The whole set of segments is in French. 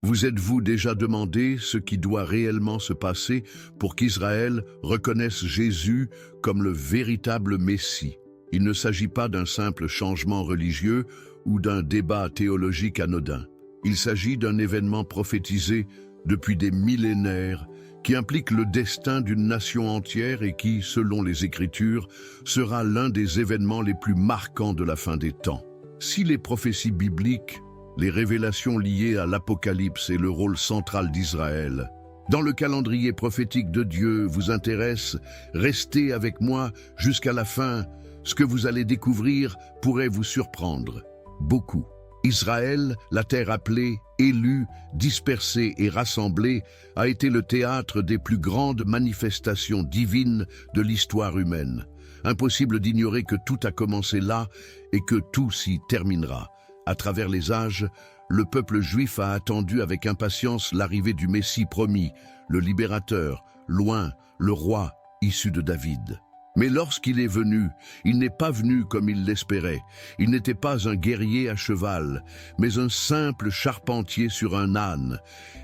Vous êtes-vous déjà demandé ce qui doit réellement se passer pour qu'Israël reconnaisse Jésus comme le véritable Messie? Il ne s'agit pas d'un simple changement religieux ou d'un débat théologique anodin. Il s'agit d'un événement prophétisé depuis des millénaires qui implique le destin d'une nation entière et qui, selon les Écritures, sera l'un des événements les plus marquants de la fin des temps. Si les prophéties bibliques, les révélations liées à l'Apocalypse et le rôle central d'Israël dans le calendrier prophétique de Dieu vous intéressent, restez avec moi jusqu'à la fin. Ce que vous allez découvrir pourrait vous surprendre beaucoup. Israël, la terre appelée, élue, dispersée et rassemblée, a été le théâtre des plus grandes manifestations divines de l'histoire humaine. Impossible d'ignorer que tout a commencé là et que tout s'y terminera. À travers les âges, le peuple juif a attendu avec impatience l'arrivée du Messie promis, le libérateur, loin, le roi, issu de David. Mais lorsqu'il est venu, il n'est pas venu comme il l'espérait. Il n'était pas un guerrier à cheval, mais un simple charpentier sur un âne.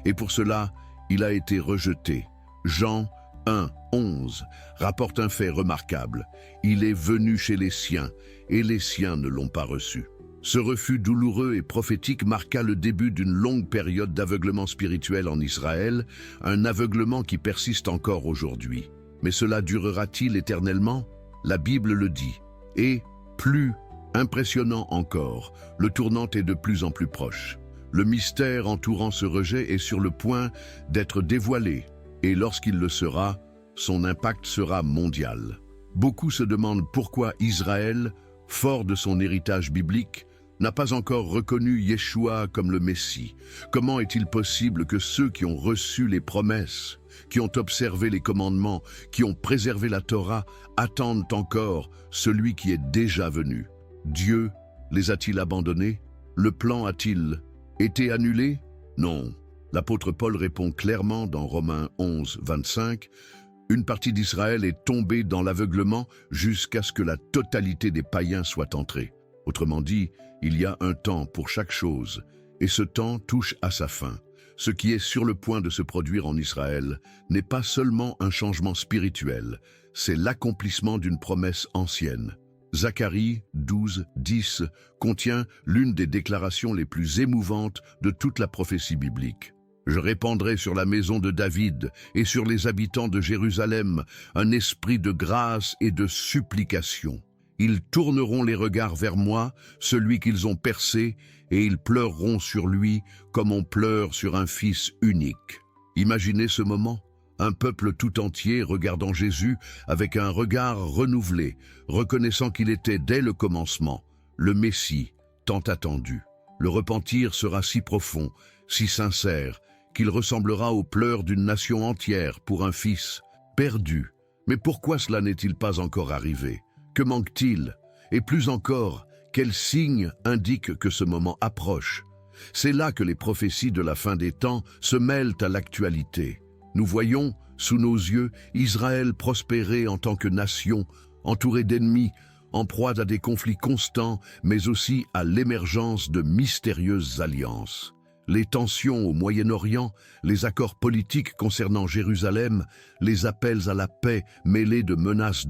Et pour cela, il a été rejeté. Jean 1, 11 rapporte un fait remarquable. Il est venu chez les siens, et les siens ne l'ont pas reçu. Ce refus douloureux et prophétique marqua le début d'une longue période d'aveuglement spirituel en Israël, un aveuglement qui persiste encore aujourd'hui. Mais cela durera-t-il éternellement? La Bible le dit. Et, plus impressionnant encore, le tournant est de plus en plus proche. Le mystère entourant ce rejet est sur le point d'être dévoilé, et lorsqu'il le sera, son impact sera mondial. Beaucoup se demandent pourquoi Israël, fort de son héritage biblique, n'a pas encore reconnu Yeshua comme le Messie. Comment est-il possible que ceux qui ont reçu les promesses, qui ont observé les commandements, qui ont préservé la Torah, attendent encore celui qui est déjà venu? Dieu les a-t-il abandonnés? Le plan a-t-il été annulé? Non. L'apôtre Paul répond clairement dans Romains 11, 25, « Une partie d'Israël est tombée dans l'aveuglement jusqu'à ce que la totalité des païens soit entrée. » Autrement dit, il y a un temps pour chaque chose, et ce temps touche à sa fin. Ce qui est sur le point de se produire en Israël n'est pas seulement un changement spirituel, c'est l'accomplissement d'une promesse ancienne. Zacharie 12, 10 contient l'une des déclarations les plus émouvantes de toute la prophétie biblique. « Je répandrai sur la maison de David et sur les habitants de Jérusalem un esprit de grâce et de supplication. Ils tourneront les regards vers moi, celui qu'ils ont percé, et ils pleureront sur lui comme on pleure sur un fils unique. » Imaginez ce moment, un peuple tout entier regardant Jésus avec un regard renouvelé, reconnaissant qu'il était dès le commencement le Messie tant attendu. Le repentir sera si profond, si sincère, qu'il ressemblera aux pleurs d'une nation entière pour un fils perdu. Mais pourquoi cela n'est-il pas encore arrivé? Que manque-t-il? Et plus encore, quels signes indiquent que ce moment approche? C'est là que les prophéties de la fin des temps se mêlent à l'actualité. Nous voyons, sous nos yeux, Israël prospérer en tant que nation, entouré d'ennemis, en proie à des conflits constants, mais aussi à l'émergence de mystérieuses alliances. Les tensions au Moyen-Orient, les accords politiques concernant Jérusalem, les appels à la paix mêlés de menaces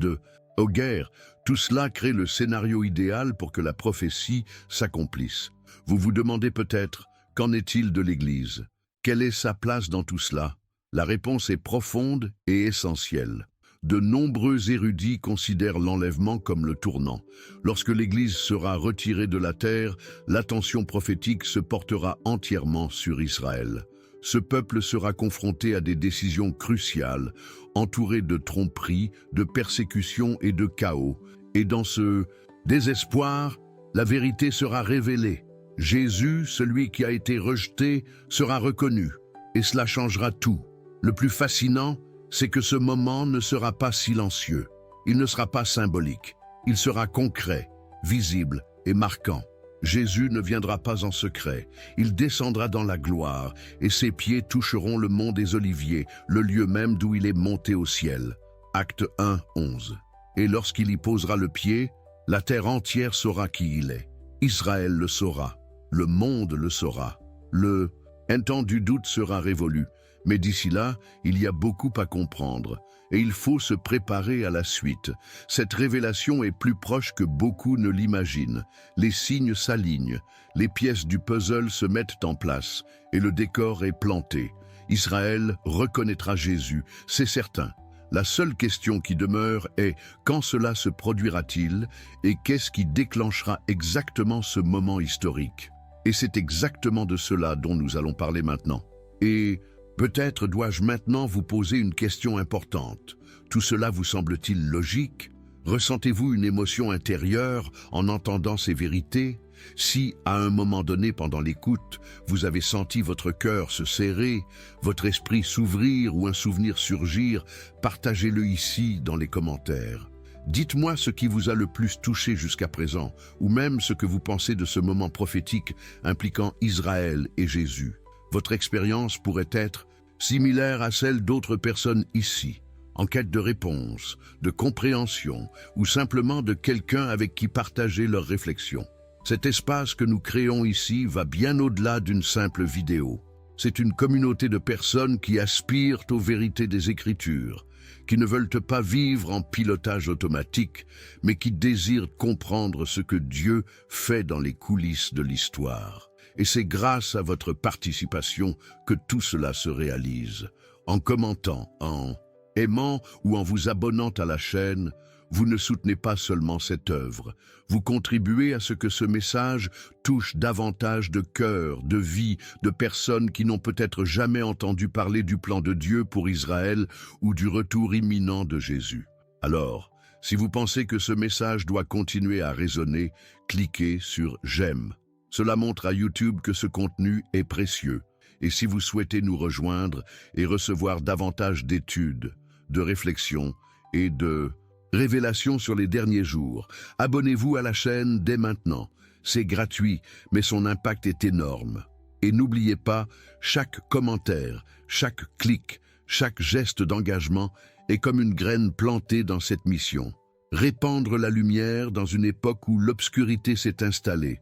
aux guerres, tout cela crée le scénario idéal pour que la prophétie s'accomplisse. Vous vous demandez peut-être, qu'en est-il de l'Église? Quelle est sa place dans tout cela? La réponse est profonde et essentielle. De nombreux érudits considèrent l'enlèvement comme le tournant. Lorsque l'Église sera retirée de la terre, l'attention prophétique se portera entièrement sur Israël. Ce peuple sera confronté à des décisions cruciales, entouré de tromperies, de persécutions et de chaos. Et dans ce désespoir, la vérité sera révélée. Jésus, celui qui a été rejeté, sera reconnu. Et cela changera tout. Le plus fascinant, c'est que ce moment ne sera pas silencieux. Il ne sera pas symbolique. Il sera concret, visible et marquant. Jésus ne viendra pas en secret. Il descendra dans la gloire, et ses pieds toucheront le mont des Oliviers, le lieu même d'où il est monté au ciel. Acte 1, 11. Et lorsqu'il y posera le pied, la terre entière saura qui il est. Israël le saura. Le monde le saura. Le Un temps du doute sera révolu, mais d'ici là, il y a beaucoup à comprendre, et il faut se préparer à la suite. Cette révélation est plus proche que beaucoup ne l'imaginent. Les signes s'alignent, les pièces du puzzle se mettent en place, et le décor est planté. Israël reconnaîtra Jésus, c'est certain. La seule question qui demeure est quand cela se produira-t-il et qu'est-ce qui déclenchera exactement ce moment historique? Et c'est exactement de cela dont nous allons parler maintenant. Et peut-être dois-je maintenant vous poser une question importante. Tout cela vous semble-t-il logique? Ressentez-vous une émotion intérieure en entendant ces vérités? Si, à un moment donné pendant l'écoute, vous avez senti votre cœur se serrer, votre esprit s'ouvrir ou un souvenir surgir, partagez-le ici dans les commentaires. Dites-moi ce qui vous a le plus touché jusqu'à présent, ou même ce que vous pensez de ce moment prophétique impliquant Israël et Jésus. Votre expérience pourrait être similaire à celle d'autres personnes ici, en quête de réponse, de compréhension, ou simplement de quelqu'un avec qui partager leurs réflexions. Cet espace que nous créons ici va bien au-delà d'une simple vidéo. C'est une communauté de personnes qui aspirent aux vérités des Écritures, qui ne veulent pas vivre en pilotage automatique, mais qui désirent comprendre ce que Dieu fait dans les coulisses de l'histoire. Et c'est grâce à votre participation que tout cela se réalise. En commentant, en aimant ou en vous abonnant à la chaîne, vous ne soutenez pas seulement cette œuvre, vous contribuez à ce que ce message touche davantage de cœurs, de vies, de personnes qui n'ont peut-être jamais entendu parler du plan de Dieu pour Israël ou du retour imminent de Jésus. Alors, si vous pensez que ce message doit continuer à résonner, cliquez sur « J'aime ». Cela montre à YouTube que ce contenu est précieux. Et si vous souhaitez nous rejoindre et recevoir davantage d'études, de réflexions et de révélations sur les derniers jours, abonnez-vous à la chaîne dès maintenant. C'est gratuit, mais son impact est énorme. Et n'oubliez pas, chaque commentaire, chaque clic, chaque geste d'engagement est comme une graine plantée dans cette mission. Répandre la lumière dans une époque où l'obscurité s'est installée.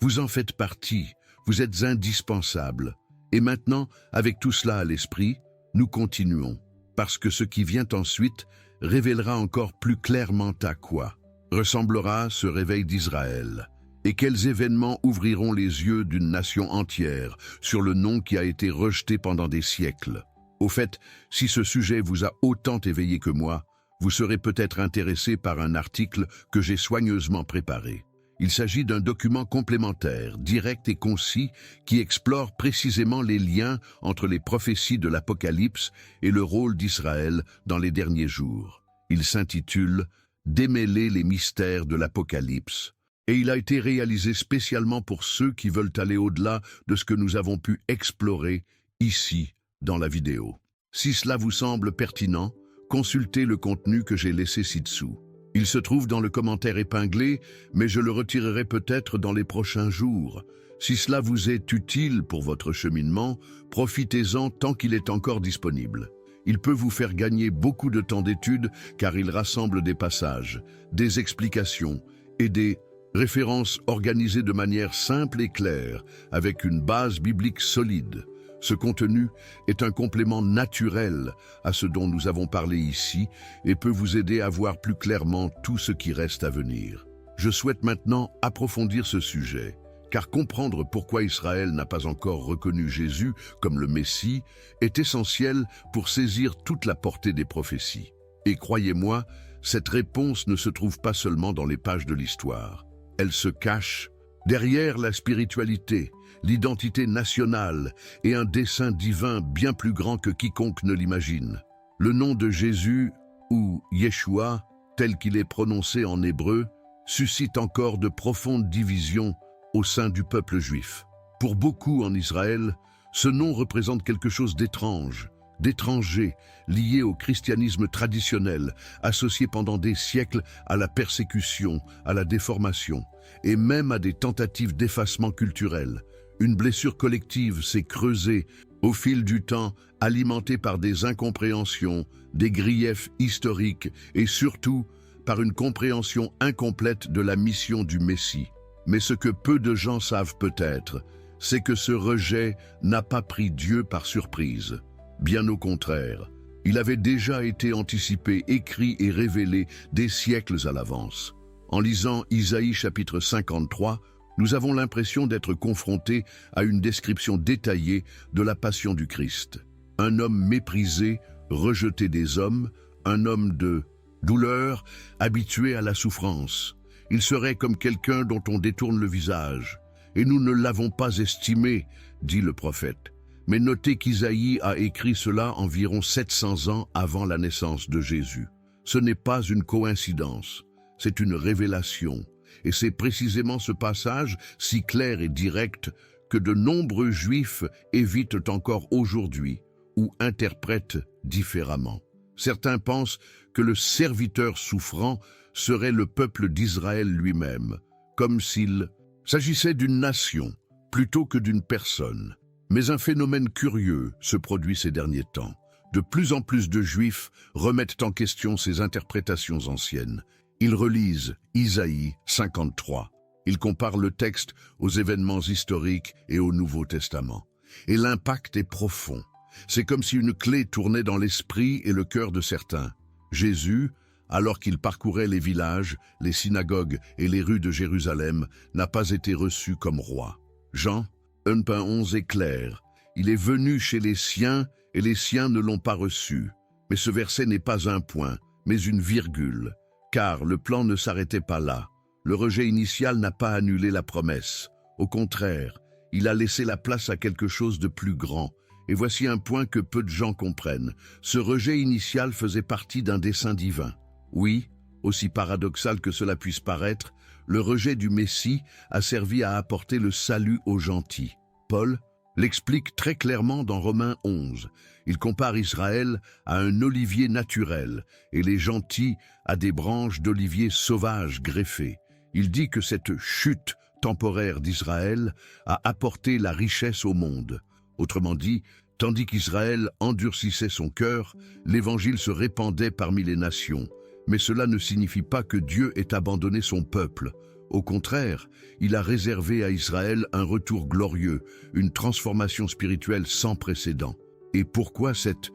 Vous en faites partie, vous êtes indispensable. Et maintenant, avec tout cela à l'esprit, nous continuons, parce que ce qui vient ensuite révélera encore plus clairement à quoi ressemblera ce réveil d'Israël, et quels événements ouvriront les yeux d'une nation entière sur le nom qui a été rejeté pendant des siècles. Au fait, si ce sujet vous a autant éveillé que moi, vous serez peut-être intéressé par un article que j'ai soigneusement préparé. Il s'agit d'un document complémentaire, direct et concis, qui explore précisément les liens entre les prophéties de l'Apocalypse et le rôle d'Israël dans les derniers jours. Il s'intitule « Démêler les mystères de l'Apocalypse » et il a été réalisé spécialement pour ceux qui veulent aller au-delà de ce que nous avons pu explorer ici dans la vidéo. Si cela vous semble pertinent, consultez le contenu que j'ai laissé ci-dessous. Il se trouve dans le commentaire épinglé, mais je le retirerai peut-être dans les prochains jours. Si cela vous est utile pour votre cheminement, profitez-en tant qu'il est encore disponible. Il peut vous faire gagner beaucoup de temps d'étude car il rassemble des passages, des explications et des références organisées de manière simple et claire, avec une base biblique solide. Ce contenu est un complément naturel à ce dont nous avons parlé ici et peut vous aider à voir plus clairement tout ce qui reste à venir. Je souhaite maintenant approfondir ce sujet, car comprendre pourquoi Israël n'a pas encore reconnu Jésus comme le Messie est essentiel pour saisir toute la portée des prophéties. Et croyez-moi, cette réponse ne se trouve pas seulement dans les pages de l'histoire. Elle se cache derrière la spiritualité, l'identité nationale et un dessein divin bien plus grand que quiconque ne l'imagine. Le nom de Jésus, ou Yeshua, tel qu'il est prononcé en hébreu, suscite encore de profondes divisions au sein du peuple juif. Pour beaucoup en Israël, ce nom représente quelque chose d'étrange, d'étranger, lié au christianisme traditionnel, associé pendant des siècles à la persécution, à la déformation, et même à des tentatives d'effacement culturel. Une blessure collective s'est creusée au fil du temps, alimentée par des incompréhensions, des griefs historiques et surtout par une compréhension incomplète de la mission du Messie. Mais ce que peu de gens savent peut-être, c'est que ce rejet n'a pas pris Dieu par surprise. Bien au contraire, il avait déjà été anticipé, écrit et révélé des siècles à l'avance. En lisant Isaïe chapitre 53, nous avons l'impression d'être confrontés à une description détaillée de la passion du Christ. Un homme méprisé, rejeté des hommes, un homme de douleur, habitué à la souffrance. Il serait comme quelqu'un dont on détourne le visage. Et nous ne l'avons pas estimé, dit le prophète. Mais notez qu'Isaïe a écrit cela environ 700 ans avant la naissance de Jésus. Ce n'est pas une coïncidence, c'est une révélation. Et c'est précisément ce passage, si clair et direct, que de nombreux Juifs évitent encore aujourd'hui ou interprètent différemment. Certains pensent que le serviteur souffrant serait le peuple d'Israël lui-même, comme s'il s'agissait d'une nation plutôt que d'une personne. Mais un phénomène curieux se produit ces derniers temps. De plus en plus de Juifs remettent en question ces interprétations anciennes. Ils relisent Isaïe 53. Ils comparent le texte aux événements historiques et au Nouveau Testament. Et l'impact est profond. C'est comme si une clé tournait dans l'esprit et le cœur de certains. Jésus, alors qu'il parcourait les villages, les synagogues et les rues de Jérusalem, n'a pas été reçu comme roi. Jean 1,11 est clair. Il est venu chez les siens et les siens ne l'ont pas reçu. Mais ce verset n'est pas un point, mais une virgule. Car le plan ne s'arrêtait pas là. Le rejet initial n'a pas annulé la promesse. Au contraire, il a laissé la place à quelque chose de plus grand. Et voici un point que peu de gens comprennent. Ce rejet initial faisait partie d'un dessein divin. Oui, aussi paradoxal que cela puisse paraître, le rejet du Messie a servi à apporter le salut aux gentils. Paul l'explique très clairement dans Romains 11. Il compare Israël à un olivier naturel et les gentils à des branches d'olivier sauvages greffées. Il dit que cette chute temporaire d'Israël a apporté la richesse au monde. Autrement dit, tandis qu'Israël endurcissait son cœur, l'Évangile se répandait parmi les nations. Mais cela ne signifie pas que Dieu ait abandonné son peuple. Au contraire, il a réservé à Israël un retour glorieux, une transformation spirituelle sans précédent. Et pourquoi cette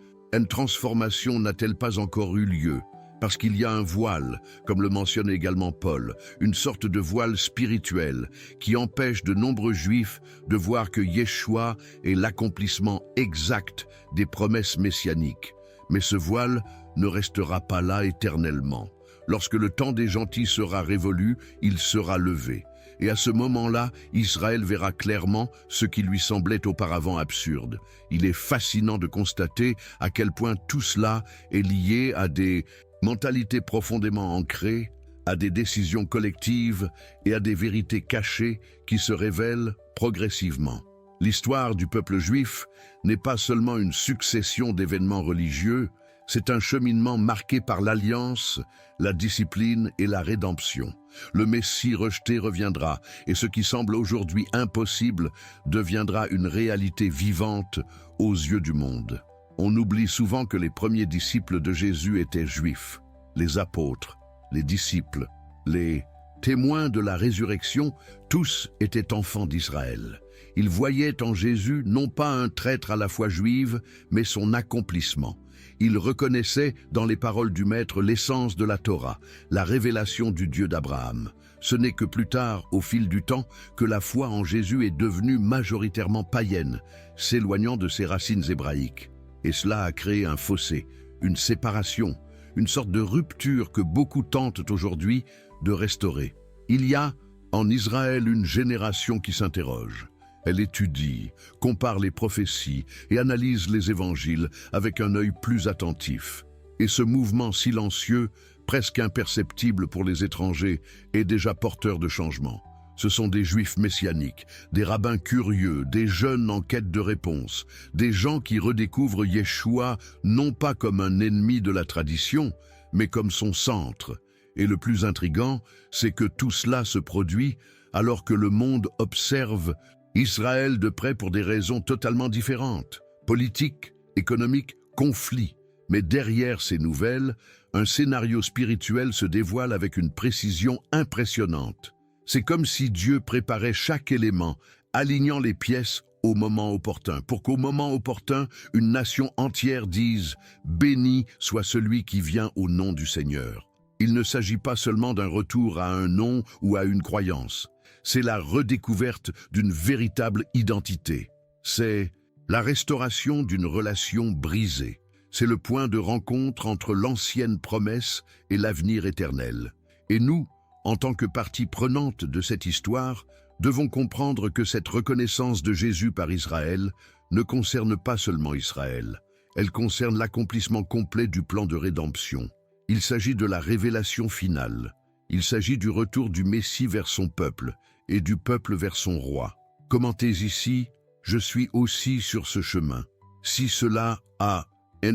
transformation n'a-t-elle pas encore eu lieu ? Parce qu'il y a un voile, comme le mentionne également Paul, une sorte de voile spirituel qui empêche de nombreux Juifs de voir que Yeshua est l'accomplissement exact des promesses messianiques. Mais ce voile ne restera pas là éternellement. Lorsque le temps des gentils sera révolu, il sera levé. Et à ce moment-là, Israël verra clairement ce qui lui semblait auparavant absurde. Il est fascinant de constater à quel point tout cela est lié à des mentalités profondément ancrées, à des décisions collectives et à des vérités cachées qui se révèlent progressivement. L'histoire du peuple juif n'est pas seulement une succession d'événements religieux, c'est un cheminement marqué par l'alliance, la discipline et la rédemption. Le Messie rejeté reviendra, et ce qui semble aujourd'hui impossible deviendra une réalité vivante aux yeux du monde. On oublie souvent que les premiers disciples de Jésus étaient juifs. Les apôtres, les disciples, les témoins de la résurrection, tous étaient enfants d'Israël. Ils voyaient en Jésus non pas un traître à la foi juive, mais son accomplissement. Ils reconnaissaient dans les paroles du Maître l'essence de la Torah, la révélation du Dieu d'Abraham. Ce n'est que plus tard, au fil du temps, que la foi en Jésus est devenue majoritairement païenne, s'éloignant de ses racines hébraïques. Et cela a créé un fossé, une séparation, une sorte de rupture que beaucoup tentent aujourd'hui de restaurer. Il y a en Israël une génération qui s'interroge. Elle étudie, compare les prophéties et analyse les évangiles avec un œil plus attentif. Et ce mouvement silencieux, presque imperceptible pour les étrangers, est déjà porteur de changement. Ce sont des juifs messianiques, des rabbins curieux, des jeunes en quête de réponse, des gens qui redécouvrent Yeshua non pas comme un ennemi de la tradition, mais comme son centre. Et le plus intrigant, c'est que tout cela se produit alors que le monde observe Israël de près pour des raisons totalement différentes, politiques, économiques, conflits. Mais derrière ces nouvelles, un scénario spirituel se dévoile avec une précision impressionnante. C'est comme si Dieu préparait chaque élément alignant les pièces au moment opportun, pour qu'au moment opportun, une nation entière dise « Béni soit celui qui vient au nom du Seigneur ». Il ne s'agit pas seulement d'un retour à un nom ou à une croyance. C'est la redécouverte d'une véritable identité. C'est la restauration d'une relation brisée. C'est le point de rencontre entre l'ancienne promesse et l'avenir éternel. Et nous, en tant que partie prenante de cette histoire, devons comprendre que cette reconnaissance de Jésus par Israël ne concerne pas seulement Israël. Elle concerne l'accomplissement complet du plan de rédemption. Il s'agit de la révélation finale. Il s'agit du retour du Messie vers son peuple et du peuple vers son roi. Commentez ici, je suis aussi sur ce chemin. Si cela a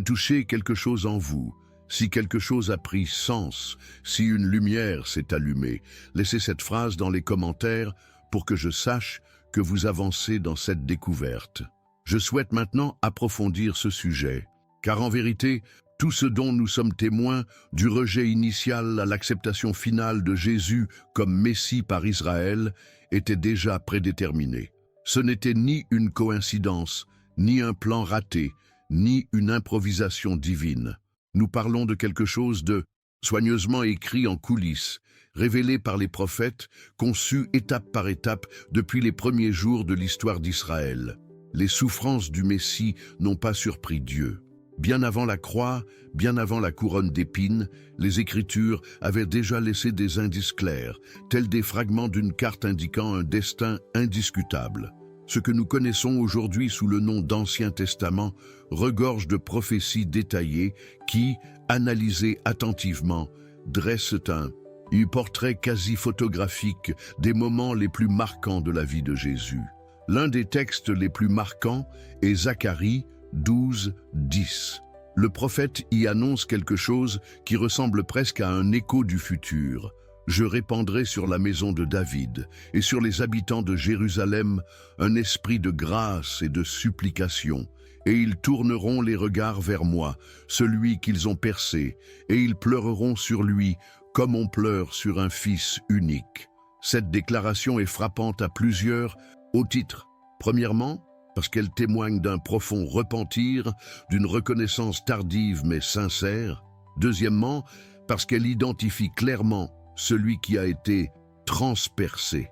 touché quelque chose en vous, si quelque chose a pris sens, si une lumière s'est allumée, laissez cette phrase dans les commentaires pour que je sache que vous avancez dans cette découverte. Je souhaite maintenant approfondir ce sujet, car en vérité, tout ce dont nous sommes témoins, du rejet initial à l'acceptation finale de Jésus comme Messie par Israël, était déjà prédéterminé. Ce n'était ni une coïncidence, ni un plan raté, ni une improvisation divine. Nous parlons de quelque chose de soigneusement écrit en coulisses, révélé par les prophètes, conçu étape par étape depuis les premiers jours de l'histoire d'Israël. Les souffrances du Messie n'ont pas surpris Dieu. Bien avant la croix, bien avant la couronne d'épines, les Écritures avaient déjà laissé des indices clairs, tels des fragments d'une carte indiquant un destin indiscutable. Ce que nous connaissons aujourd'hui sous le nom d'Ancien Testament regorge de prophéties détaillées qui, analysées attentivement, dressent un portrait quasi photographique des moments les plus marquants de la vie de Jésus. L'un des textes les plus marquants est Zacharie 12, 10. Le prophète y annonce quelque chose qui ressemble presque à un écho du futur. « Je répandrai sur la maison de David et sur les habitants de Jérusalem un esprit de grâce et de supplication, et ils tourneront les regards vers moi, celui qu'ils ont percé, et ils pleureront sur lui comme on pleure sur un fils unique. » Cette déclaration est frappante à plusieurs titres. Premièrement, parce qu'elle témoigne d'un profond repentir, d'une reconnaissance tardive mais sincère. Deuxièmement, parce qu'elle identifie clairement celui qui a été transpercé.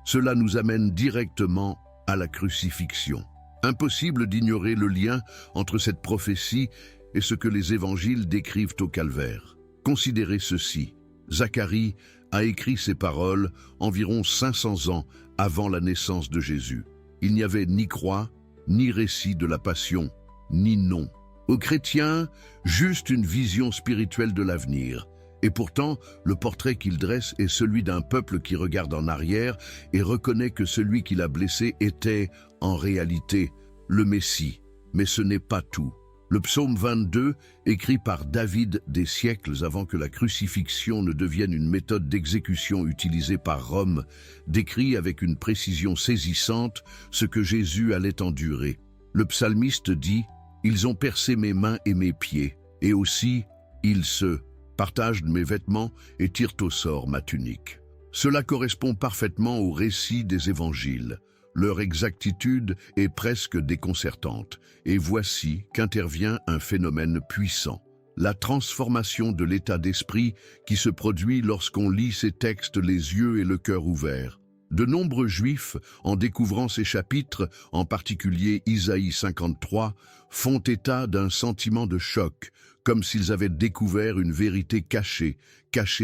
Cela nous amène directement à la crucifixion. Impossible d'ignorer le lien entre cette prophétie et ce que les évangiles décrivent au calvaire. Considérez ceci. Zacharie a écrit ces paroles environ 500 ans avant la naissance de Jésus. Il n'y avait ni croix, ni récit de la passion, ni nom. Aux chrétiens, juste une vision spirituelle de l'avenir. Et pourtant, le portrait qu'il dresse est celui d'un peuple qui regarde en arrière et reconnaît que celui qui l'a blessé était, en réalité, le Messie. Mais ce n'est pas tout. Le psaume 22, écrit par David des siècles avant que la crucifixion ne devienne une méthode d'exécution utilisée par Rome, décrit avec une précision saisissante ce que Jésus allait endurer. Le psalmiste dit « Ils ont percé mes mains et mes pieds, et aussi, ils se partagent mes vêtements et tirent au sort ma tunique. » Cela correspond parfaitement au récit des évangiles. Leur exactitude est presque déconcertante. Et voici qu'intervient un phénomène puissant. La transformation de l'état d'esprit qui se produit lorsqu'on lit ces textes les yeux et le cœur ouverts. De nombreux Juifs, en découvrant ces chapitres, en particulier Isaïe 53, font état d'un sentiment de choc, comme s'ils avaient découvert une vérité cachée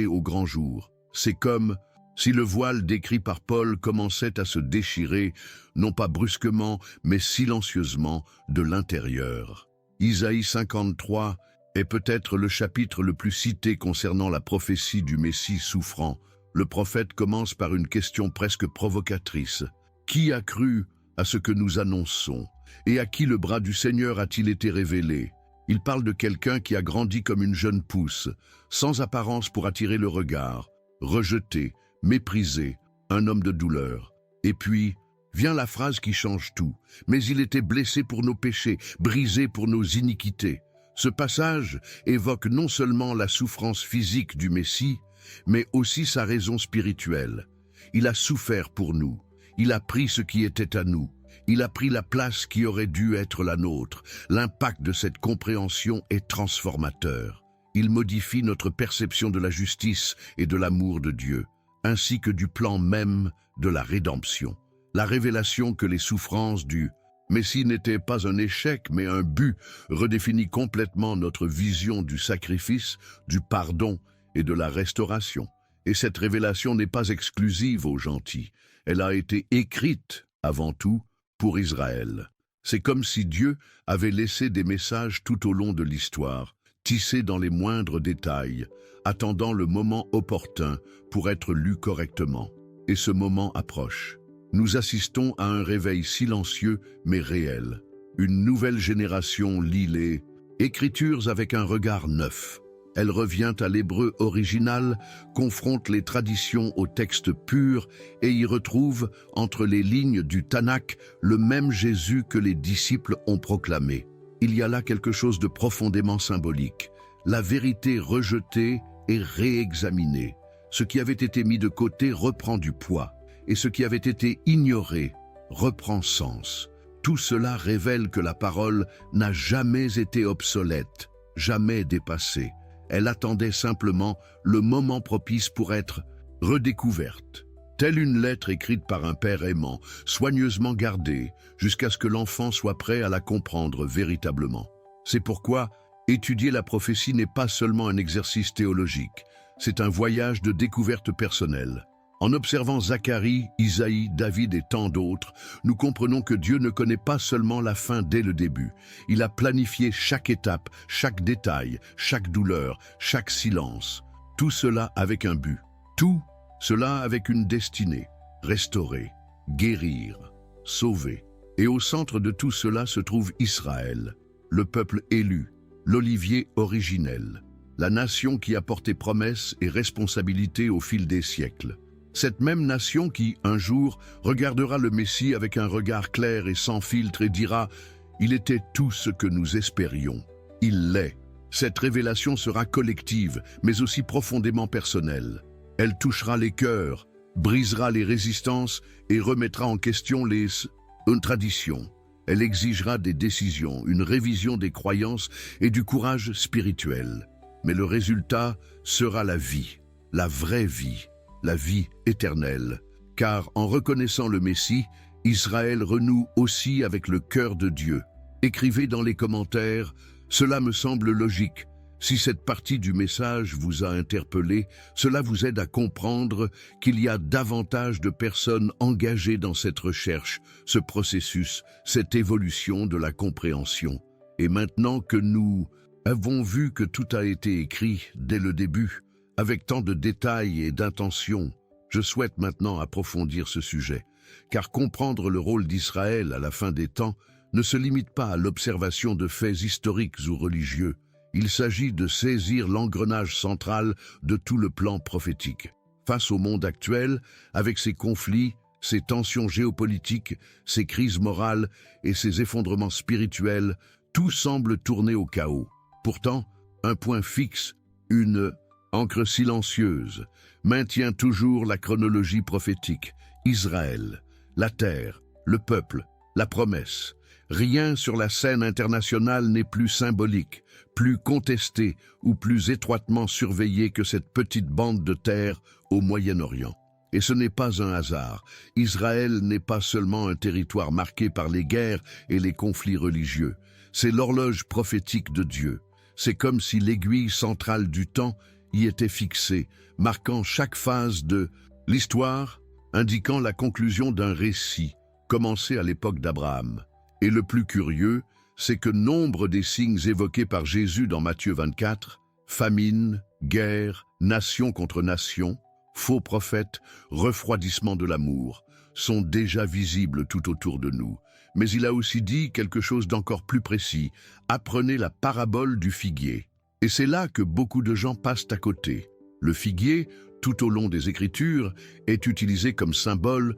au grand jour. C'est comme si le voile décrit par Paul commençait à se déchirer, non pas brusquement, mais silencieusement, de l'intérieur. Isaïe 53 est peut-être le chapitre le plus cité concernant la prophétie du Messie souffrant. Le prophète commence par une question presque provocatrice. Qui a cru à ce que nous annonçons? Et à qui le bras du Seigneur a-t-il été révélé? Il parle de quelqu'un qui a grandi comme une jeune pousse, sans apparence pour attirer le regard, rejeté, méprisé, un homme de douleur. Et puis, vient la phrase qui change tout. Mais il était blessé pour nos péchés, brisé pour nos iniquités. Ce passage évoque non seulement la souffrance physique du Messie, mais aussi sa raison spirituelle. Il a souffert pour nous. Il a pris ce qui était à nous. Il a pris la place qui aurait dû être la nôtre. L'impact de cette compréhension est transformateur. Il modifie notre perception de la justice et de l'amour de Dieu, ainsi que du plan même de la rédemption. La révélation que les souffrances du Messie n'étaient pas un échec, mais un but, redéfinit complètement notre vision du sacrifice, du pardon et de la restauration. Et cette révélation n'est pas exclusive aux gentils. Elle a été écrite, avant tout, pour Israël. C'est comme si Dieu avait laissé des messages tout au long de l'histoire, tissés dans les moindres détails, attendant le moment opportun pour être lus correctement. Et ce moment approche. Nous assistons à un réveil silencieux mais réel. Une nouvelle génération lit les Écritures avec un regard neuf. Elle revient à l'hébreu original, confronte les traditions au texte pur et y retrouve, entre les lignes du Tanakh, le même Jésus que les disciples ont proclamé. Il y a là quelque chose de profondément symbolique. La vérité rejetée est réexaminée. Ce qui avait été mis de côté reprend du poids, et ce qui avait été ignoré reprend sens. Tout cela révèle que la parole n'a jamais été obsolète, jamais dépassée. Elle attendait simplement le moment propice pour être redécouverte. Telle une lettre écrite par un père aimant, soigneusement gardée, jusqu'à ce que l'enfant soit prêt à la comprendre véritablement. C'est pourquoi étudier la prophétie n'est pas seulement un exercice théologique, c'est un voyage de découverte personnelle. En observant Zacharie, Isaïe, David et tant d'autres, nous comprenons que Dieu ne connaît pas seulement la fin dès le début. Il a planifié chaque étape, chaque détail, chaque douleur, chaque silence. Tout cela avec un but. Tout cela avec une destinée. Restaurer, guérir, sauver. Et au centre de tout cela se trouve Israël, le peuple élu, l'olivier originel, la nation qui a porté promesses et responsabilités au fil des siècles. Cette même nation qui, un jour, regardera le Messie avec un regard clair et sans filtre et dira « Il était tout ce que nous espérions. Il l'est ». Cette révélation sera collective, mais aussi profondément personnelle. Elle touchera les cœurs, brisera les résistances et remettra en question une tradition. Elle exigera des décisions, une révision des croyances et du courage spirituel. Mais le résultat sera la vie, la vraie vie. La vie éternelle, car en reconnaissant le Messie, Israël renoue aussi avec le cœur de Dieu. Écrivez dans les commentaires, cela me semble logique. Si cette partie du message vous a interpellé, cela vous aide à comprendre qu'il y a davantage de personnes engagées dans cette recherche, ce processus, cette évolution de la compréhension. Et maintenant que nous avons vu que tout a été écrit dès le début, avec tant de détails et d'intentions, je souhaite maintenant approfondir ce sujet, car comprendre le rôle d'Israël à la fin des temps ne se limite pas à l'observation de faits historiques ou religieux. Il s'agit de saisir l'engrenage central de tout le plan prophétique. Face au monde actuel, avec ses conflits, ses tensions géopolitiques, ses crises morales et ses effondrements spirituels, tout semble tourner au chaos. Pourtant, un point fixe, une encre silencieuse, maintient toujours la chronologie prophétique. Israël, la terre, le peuple, la promesse. Rien sur la scène internationale n'est plus symbolique, plus contesté ou plus étroitement surveillé que cette petite bande de terre au Moyen-Orient. Et ce n'est pas un hasard. Israël n'est pas seulement un territoire marqué par les guerres et les conflits religieux. C'est l'horloge prophétique de Dieu. C'est comme si l'aiguille centrale du temps y était fixée, marquant chaque phase de l'histoire, indiquant la conclusion d'un récit, commencé à l'époque d'Abraham. Et le plus curieux, c'est que nombre des signes évoqués par Jésus dans Matthieu 24, famine, guerre, nation contre nation, faux prophètes, refroidissement de l'amour, sont déjà visibles tout autour de nous. Mais il a aussi dit quelque chose d'encore plus précis, apprenez la parabole du figuier. Et c'est là que beaucoup de gens passent à côté. Le figuier, tout au long des Écritures, est utilisé comme symbole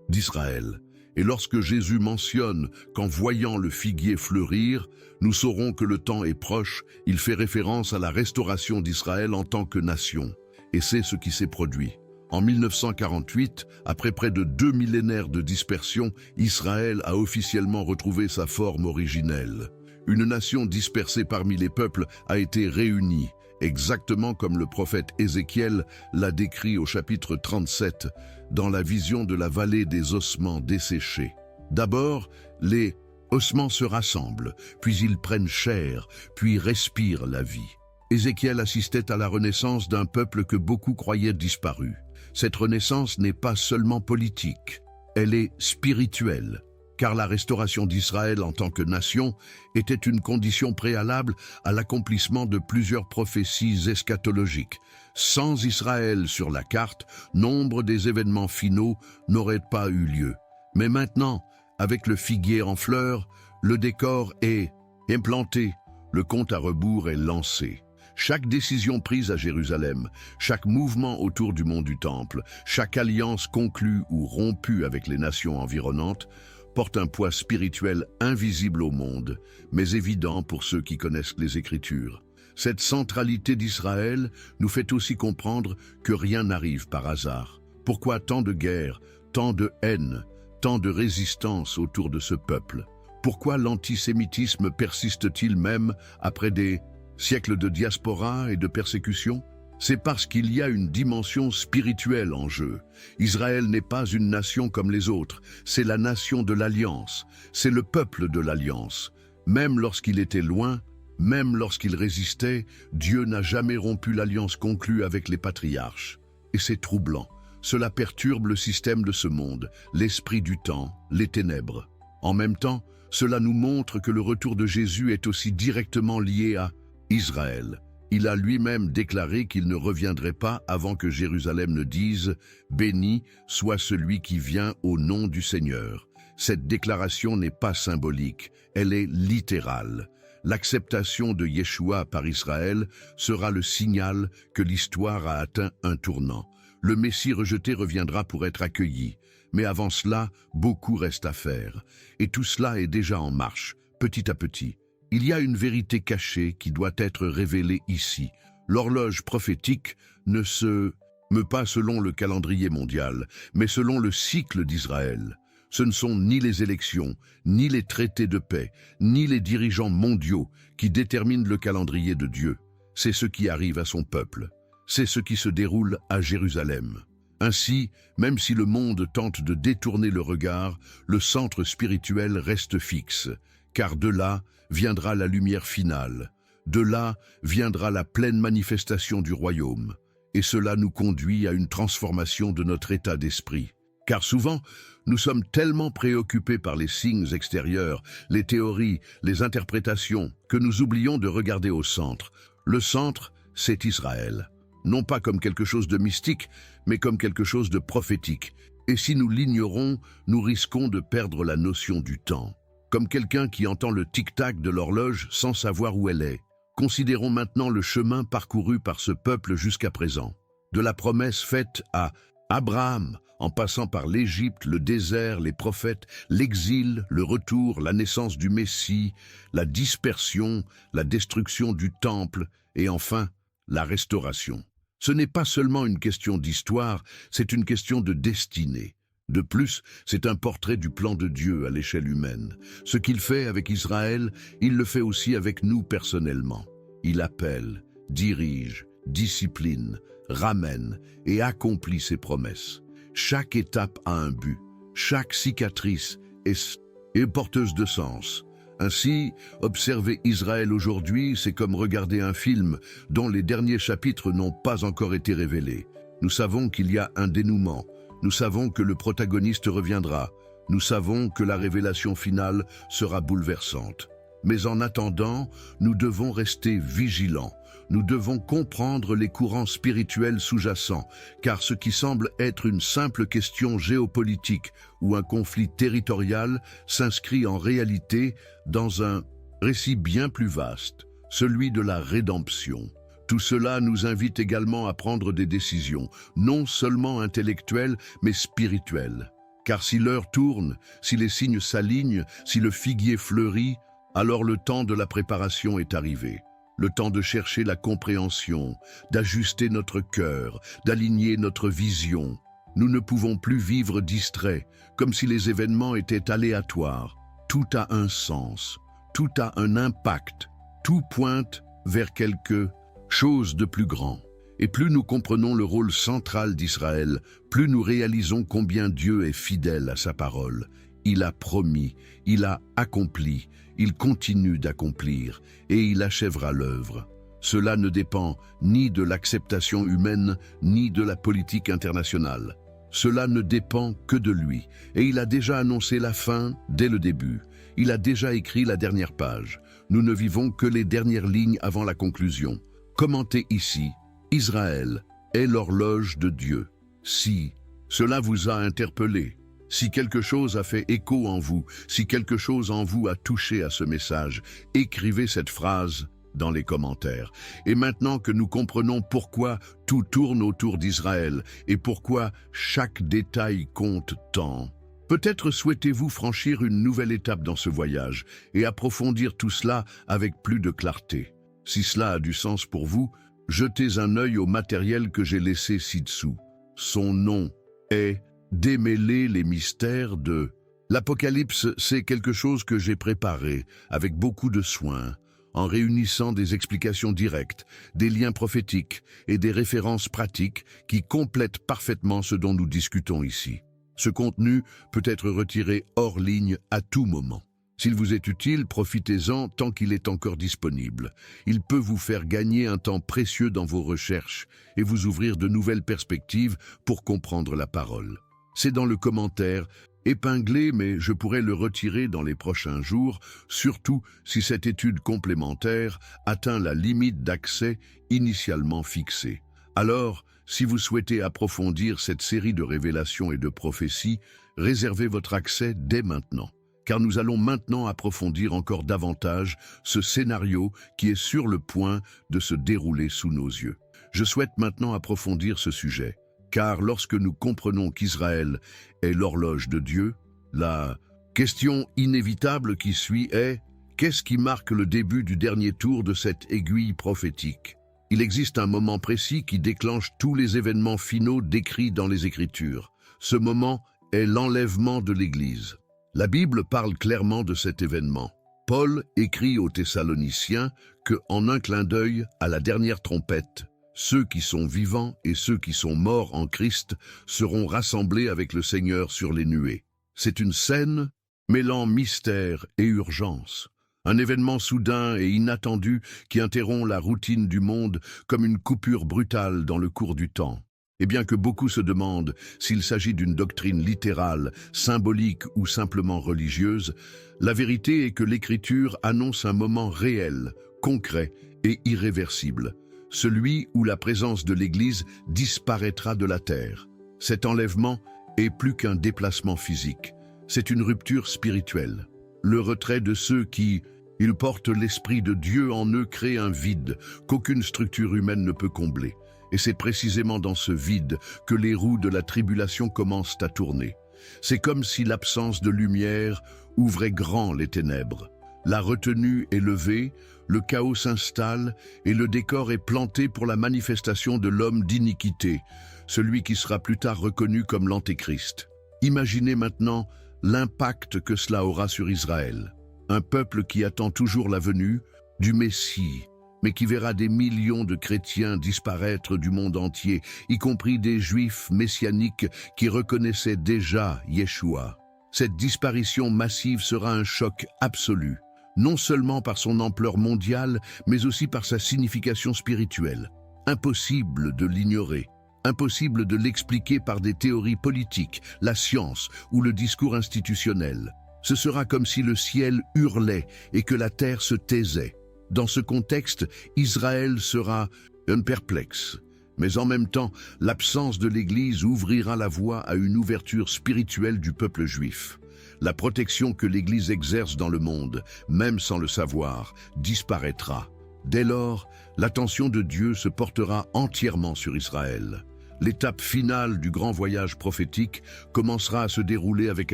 d'Israël. Et lorsque Jésus mentionne qu'en voyant le figuier fleurir, nous saurons que le temps est proche, il fait référence à la restauration d'Israël en tant que nation. Et c'est ce qui s'est produit. En 1948, après près de 2 millénaires de dispersion, Israël a officiellement retrouvé sa forme originelle. Une nation dispersée parmi les peuples a été réunie, exactement comme le prophète Ézéchiel l'a décrit au chapitre 37, dans la vision de la vallée des ossements desséchés. D'abord, les ossements se rassemblent, puis ils prennent chair, puis respirent la vie. Ézéchiel assistait à la renaissance d'un peuple que beaucoup croyaient disparu. Cette renaissance n'est pas seulement politique, elle est spirituelle, car la restauration d'Israël en tant que nation était une condition préalable à l'accomplissement de plusieurs prophéties eschatologiques. Sans Israël sur la carte, nombre des événements finaux n'auraient pas eu lieu. Mais maintenant, avec le figuier en fleurs, le décor est implanté, le compte à rebours est lancé. Chaque décision prise à Jérusalem, chaque mouvement autour du mont du Temple, chaque alliance conclue ou rompue avec les nations environnantes porte un poids spirituel invisible au monde, mais évident pour ceux qui connaissent les Écritures. Cette centralité d'Israël nous fait aussi comprendre que rien n'arrive par hasard. Pourquoi tant de guerres, tant de haine, tant de résistance autour de ce peuple? Pourquoi l'antisémitisme persiste-t-il même après des siècles de diaspora et de persécution? C'est parce qu'il y a une dimension spirituelle en jeu. Israël n'est pas une nation comme les autres, c'est la nation de l'Alliance, c'est le peuple de l'Alliance. Même lorsqu'il était loin, même lorsqu'il résistait, Dieu n'a jamais rompu l'alliance conclue avec les patriarches. Et c'est troublant. Cela perturbe le système de ce monde, l'esprit du temps, les ténèbres. En même temps, cela nous montre que le retour de Jésus est aussi directement lié à Israël. Il a lui-même déclaré qu'il ne reviendrait pas avant que Jérusalem ne dise « Béni soit celui qui vient au nom du Seigneur ». Cette déclaration n'est pas symbolique, elle est littérale. L'acceptation de Yeshua par Israël sera le signal que l'histoire a atteint un tournant. Le Messie rejeté reviendra pour être accueilli. Mais avant cela, beaucoup reste à faire. Et tout cela est déjà en marche, petit à petit. Il y a une vérité cachée qui doit être révélée ici. L'horloge prophétique ne se meut pas selon le calendrier mondial, mais selon le cycle d'Israël. Ce ne sont ni les élections, ni les traités de paix, ni les dirigeants mondiaux qui déterminent le calendrier de Dieu. C'est ce qui arrive à son peuple. C'est ce qui se déroule à Jérusalem. Ainsi, même si le monde tente de détourner le regard, le centre spirituel reste fixe, car de là viendra la lumière finale. De là viendra la pleine manifestation du royaume. Et cela nous conduit à une transformation de notre état d'esprit. Car souvent, nous sommes tellement préoccupés par les signes extérieurs, les théories, les interprétations, que nous oublions de regarder au centre. Le centre, c'est Israël. Non pas comme quelque chose de mystique, mais comme quelque chose de prophétique. Et si nous l'ignorons, nous risquons de perdre la notion du temps. Comme quelqu'un qui entend le tic-tac de l'horloge sans savoir où elle est. Considérons maintenant le chemin parcouru par ce peuple jusqu'à présent. De la promesse faite à Abraham, en passant par l'Égypte, le désert, les prophètes, l'exil, le retour, la naissance du Messie, la dispersion, la destruction du temple et enfin la restauration. Ce n'est pas seulement une question d'histoire, c'est une question de destinée. De plus, c'est un portrait du plan de Dieu à l'échelle humaine. Ce qu'il fait avec Israël, il le fait aussi avec nous personnellement. Il appelle, dirige, discipline, ramène et accomplit ses promesses. Chaque étape a un but, chaque cicatrice est porteuse de sens. Ainsi, observer Israël aujourd'hui, c'est comme regarder un film dont les derniers chapitres n'ont pas encore été révélés. Nous savons qu'il y a un dénouement, nous savons que le protagoniste reviendra, nous savons que la révélation finale sera bouleversante. Mais en attendant, nous devons rester vigilants. Nous devons comprendre les courants spirituels sous-jacents, car ce qui semble être une simple question géopolitique ou un conflit territorial s'inscrit en réalité dans un récit bien plus vaste, celui de la rédemption. Tout cela nous invite également à prendre des décisions, non seulement intellectuelles, mais spirituelles. Car si l'heure tourne, si les signes s'alignent, si le figuier fleurit, alors le temps de la préparation est arrivé. le temps de chercher la compréhension, d'ajuster notre cœur, d'aligner notre vision. Nous ne pouvons plus vivre distraits, comme si les événements étaient aléatoires. Tout a un sens, tout a un impact, tout pointe vers quelque chose de plus grand. Et plus nous comprenons le rôle central d'Israël, plus nous réalisons combien Dieu est fidèle à sa parole. Il a promis, il a accompli, il continue d'accomplir, et il achèvera l'œuvre. Cela ne dépend ni de l'acceptation humaine, ni de la politique internationale. Cela ne dépend que de lui, et il a déjà annoncé la fin dès le début. Il a déjà écrit la dernière page. Nous ne vivons que les dernières lignes avant la conclusion. Commentez ici, Israël est l'horloge de Dieu. Si cela vous a interpellé, si quelque chose a fait écho en vous, si quelque chose en vous a touché à ce message, écrivez cette phrase dans les commentaires. Et maintenant que nous comprenons pourquoi tout tourne autour d'Israël et pourquoi chaque détail compte tant, peut-être souhaitez-vous franchir une nouvelle étape dans ce voyage et approfondir tout cela avec plus de clarté. Si cela a du sens pour vous, jetez un œil au matériel que j'ai laissé ci-dessous. Son nom est « Démêler les mystères de ». L'Apocalypse, c'est quelque chose que j'ai préparé avec beaucoup de soin, en réunissant des explications directes, des liens prophétiques et des références pratiques qui complètent parfaitement ce dont nous discutons ici. Ce contenu peut être retiré hors ligne à tout moment. S'il vous est utile, profitez-en tant qu'il est encore disponible. Il peut vous faire gagner un temps précieux dans vos recherches et vous ouvrir de nouvelles perspectives pour comprendre la parole. C'est dans le commentaire, épinglé, mais je pourrais le retirer dans les prochains jours, surtout si cette étude complémentaire atteint la limite d'accès initialement fixée. Alors, si vous souhaitez approfondir cette série de révélations et de prophéties, réservez votre accès dès maintenant. Car nous allons maintenant approfondir encore davantage ce scénario qui est sur le point de se dérouler sous nos yeux. Je souhaite maintenant approfondir ce sujet, car lorsque nous comprenons qu'Israël est l'horloge de Dieu, la question inévitable qui suit est « Qu'est-ce qui marque le début du dernier tour de cette aiguille prophétique ?» Il existe un moment précis qui déclenche tous les événements finaux décrits dans les Écritures. Ce moment est l'enlèvement de l'Église. La Bible parle clairement de cet événement. Paul écrit aux Thessaloniciens que, en un clin d'œil à la dernière trompette, ceux qui sont vivants et ceux qui sont morts en Christ seront rassemblés avec le Seigneur sur les nuées. C'est une scène mêlant mystère et urgence. Un événement soudain et inattendu qui interrompt la routine du monde comme une coupure brutale dans le cours du temps. Et bien que beaucoup se demandent s'il s'agit d'une doctrine littérale, symbolique ou simplement religieuse, la vérité est que l'Écriture annonce un moment réel, concret et irréversible, celui où la présence de l'Église disparaîtra de la terre. Cet enlèvement est plus qu'un déplacement physique, c'est une rupture spirituelle. Le retrait de ceux qui, ils portent l'Esprit de Dieu en eux, crée un vide qu'aucune structure humaine ne peut combler. Et c'est précisément dans ce vide que les roues de la tribulation commencent à tourner. C'est comme si l'absence de lumière ouvrait grand les ténèbres. La retenue est levée, le chaos s'installe et le décor est planté pour la manifestation de l'homme d'iniquité, celui qui sera plus tard reconnu comme l'Antéchrist. Imaginez maintenant l'impact que cela aura sur Israël, un peuple qui attend toujours la venue du Messie, mais qui verra des millions de chrétiens disparaître du monde entier, y compris des juifs messianiques qui reconnaissaient déjà Yeshua. Cette disparition massive sera un choc absolu, non seulement par son ampleur mondiale, mais aussi par sa signification spirituelle. Impossible de l'ignorer, impossible de l'expliquer par des théories politiques, la science ou le discours institutionnel. Ce sera comme si le ciel hurlait et que la terre se taisait. Dans ce contexte, Israël sera un perplexe. Mais en même temps, l'absence de l'Église ouvrira la voie à une ouverture spirituelle du peuple juif. La protection que l'Église exerce dans le monde, même sans le savoir, disparaîtra. Dès lors, l'attention de Dieu se portera entièrement sur Israël. L'étape finale du grand voyage prophétique commencera à se dérouler avec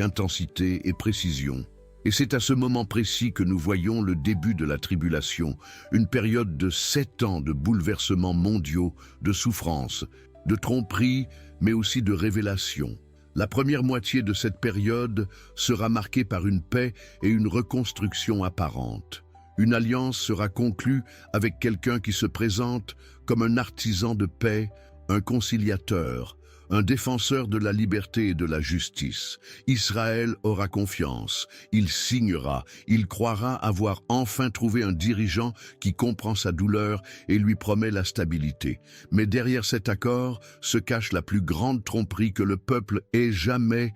intensité et précision. Et c'est à ce moment précis que nous voyons le début de la tribulation, une période de 7 ans de bouleversements mondiaux, de souffrances, de tromperies, mais aussi de révélations. La première moitié de cette période sera marquée par une paix et une reconstruction apparente. Une alliance sera conclue avec quelqu'un qui se présente comme un artisan de paix, un conciliateur, un défenseur de la liberté et de la justice. Israël aura confiance, il signera, il croira avoir enfin trouvé un dirigeant qui comprend sa douleur et lui promet la stabilité. Mais derrière cet accord se cache la plus grande tromperie que le peuple ait jamais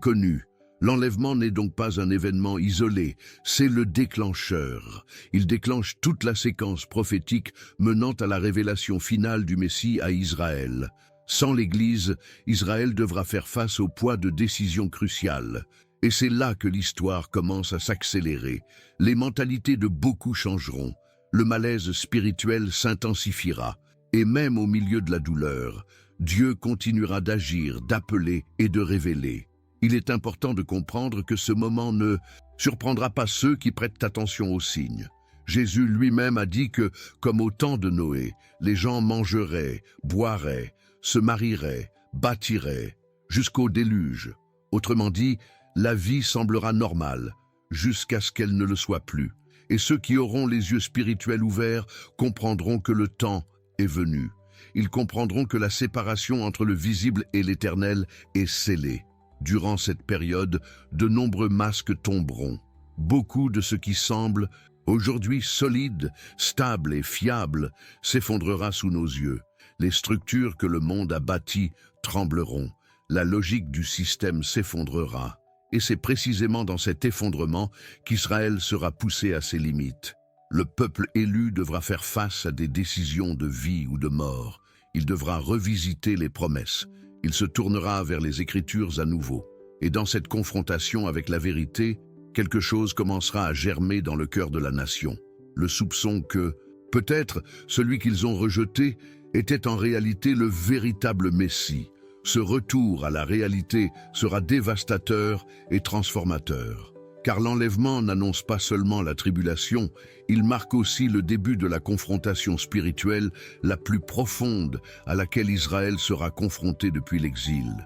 connue. L'enlèvement n'est donc pas un événement isolé, c'est le déclencheur. Il déclenche toute la séquence prophétique menant à la révélation finale du Messie à Israël. Sans l'Église, Israël devra faire face au poids de décisions cruciales. Et c'est là que l'histoire commence à s'accélérer. Les mentalités de beaucoup changeront. Le malaise spirituel s'intensifiera. Et même au milieu de la douleur, Dieu continuera d'agir, d'appeler et de révéler. Il est important de comprendre que ce moment ne surprendra pas ceux qui prêtent attention aux signes. Jésus lui-même a dit que, comme au temps de Noé, les gens mangeraient, boiraient, se marieraient, bâtiraient, jusqu'au déluge. Autrement dit, la vie semblera normale, jusqu'à ce qu'elle ne le soit plus. Et ceux qui auront les yeux spirituels ouverts comprendront que le temps est venu. Ils comprendront que la séparation entre le visible et l'éternel est scellée. Durant cette période, de nombreux masques tomberont. Beaucoup de ce qui semble aujourd'hui solide, stable et fiable s'effondrera sous nos yeux. Les structures que le monde a bâties trembleront. La logique du système s'effondrera. Et c'est précisément dans cet effondrement qu'Israël sera poussé à ses limites. Le peuple élu devra faire face à des décisions de vie ou de mort. Il devra revisiter les promesses. Il se tournera vers les Écritures à nouveau. Et dans cette confrontation avec la vérité, quelque chose commencera à germer dans le cœur de la nation. Le soupçon que, peut-être, celui qu'ils ont rejeté était en réalité le véritable Messie. Ce retour à la réalité sera dévastateur et transformateur. Car l'enlèvement n'annonce pas seulement la tribulation, il marque aussi le début de la confrontation spirituelle la plus profonde à laquelle Israël sera confronté depuis l'exil.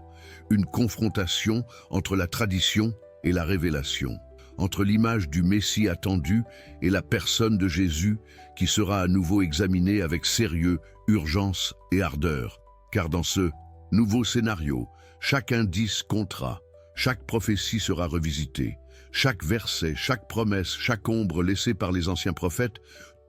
Une confrontation entre la tradition et la révélation, entre l'image du Messie attendu et la personne de Jésus qui sera à nouveau examinée avec sérieux, urgence et ardeur. Car dans ce nouveau scénario, chaque indice comptera, chaque prophétie sera revisitée. Chaque verset, chaque promesse, chaque ombre laissée par les anciens prophètes,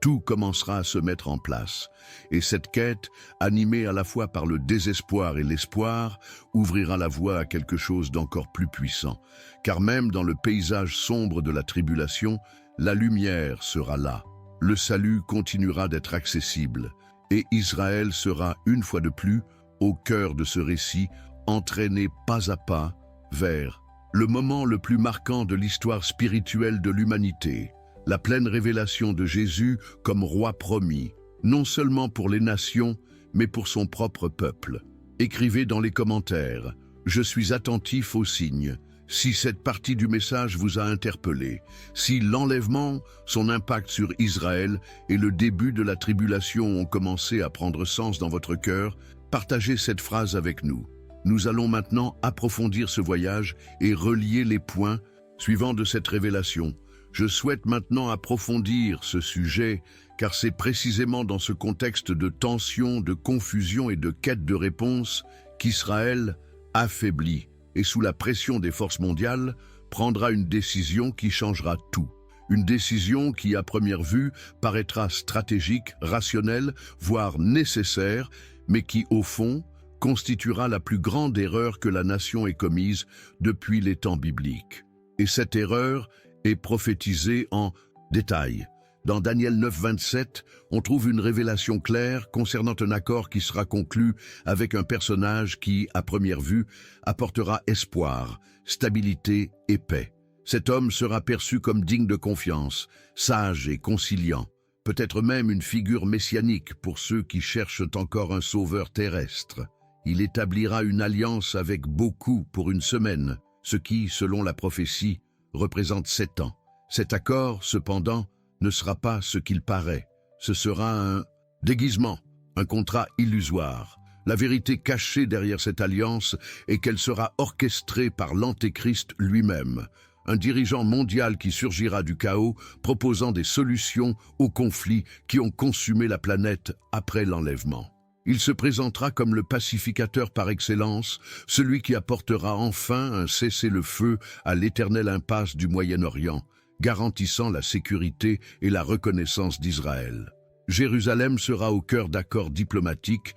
tout commencera à se mettre en place. Et cette quête, animée à la fois par le désespoir et l'espoir, ouvrira la voie à quelque chose d'encore plus puissant. Car même dans le paysage sombre de la tribulation, la lumière sera là. Le salut continuera d'être accessible. Et Israël sera, une fois de plus, au cœur de ce récit, entraîné pas à pas vers le moment le plus marquant de l'histoire spirituelle de l'humanité, la pleine révélation de Jésus comme roi promis, non seulement pour les nations, mais pour son propre peuple. Écrivez dans les commentaires, je suis attentif aux signes, si cette partie du message vous a interpellé, si l'enlèvement, son impact sur Israël et le début de la tribulation ont commencé à prendre sens dans votre cœur, partagez cette phrase avec nous. Nous allons maintenant approfondir ce voyage et relier les points suivants de cette révélation. Je souhaite maintenant approfondir ce sujet, car c'est précisément dans ce contexte de tension, de confusion et de quête de réponse qu'Israël, affaibli et sous la pression des forces mondiales, prendra une décision qui changera tout. Une décision qui, à première vue, paraîtra stratégique, rationnelle, voire nécessaire, mais qui, au fond, constituera la plus grande erreur que la nation ait commise depuis les temps bibliques. Et cette erreur est prophétisée en détail. Dans Daniel 9, 27, on trouve une révélation claire concernant un accord qui sera conclu avec un personnage qui, à première vue, apportera espoir, stabilité et paix. Cet homme sera perçu comme digne de confiance, sage et conciliant, peut-être même une figure messianique pour ceux qui cherchent encore un sauveur terrestre. Il établira une alliance avec beaucoup pour une semaine, ce qui, selon la prophétie, représente 7 ans. Cet accord, cependant, ne sera pas ce qu'il paraît. Ce sera un déguisement, un contrat illusoire. La vérité cachée derrière cette alliance est qu'elle sera orchestrée par l'Antéchrist lui-même, un dirigeant mondial qui surgira du chaos, proposant des solutions aux conflits qui ont consumé la planète après l'enlèvement. Il se présentera comme le pacificateur par excellence, celui qui apportera enfin un cessez-le-feu à l'éternelle impasse du Moyen-Orient, garantissant la sécurité et la reconnaissance d'Israël. Jérusalem sera au cœur d'accords diplomatiques,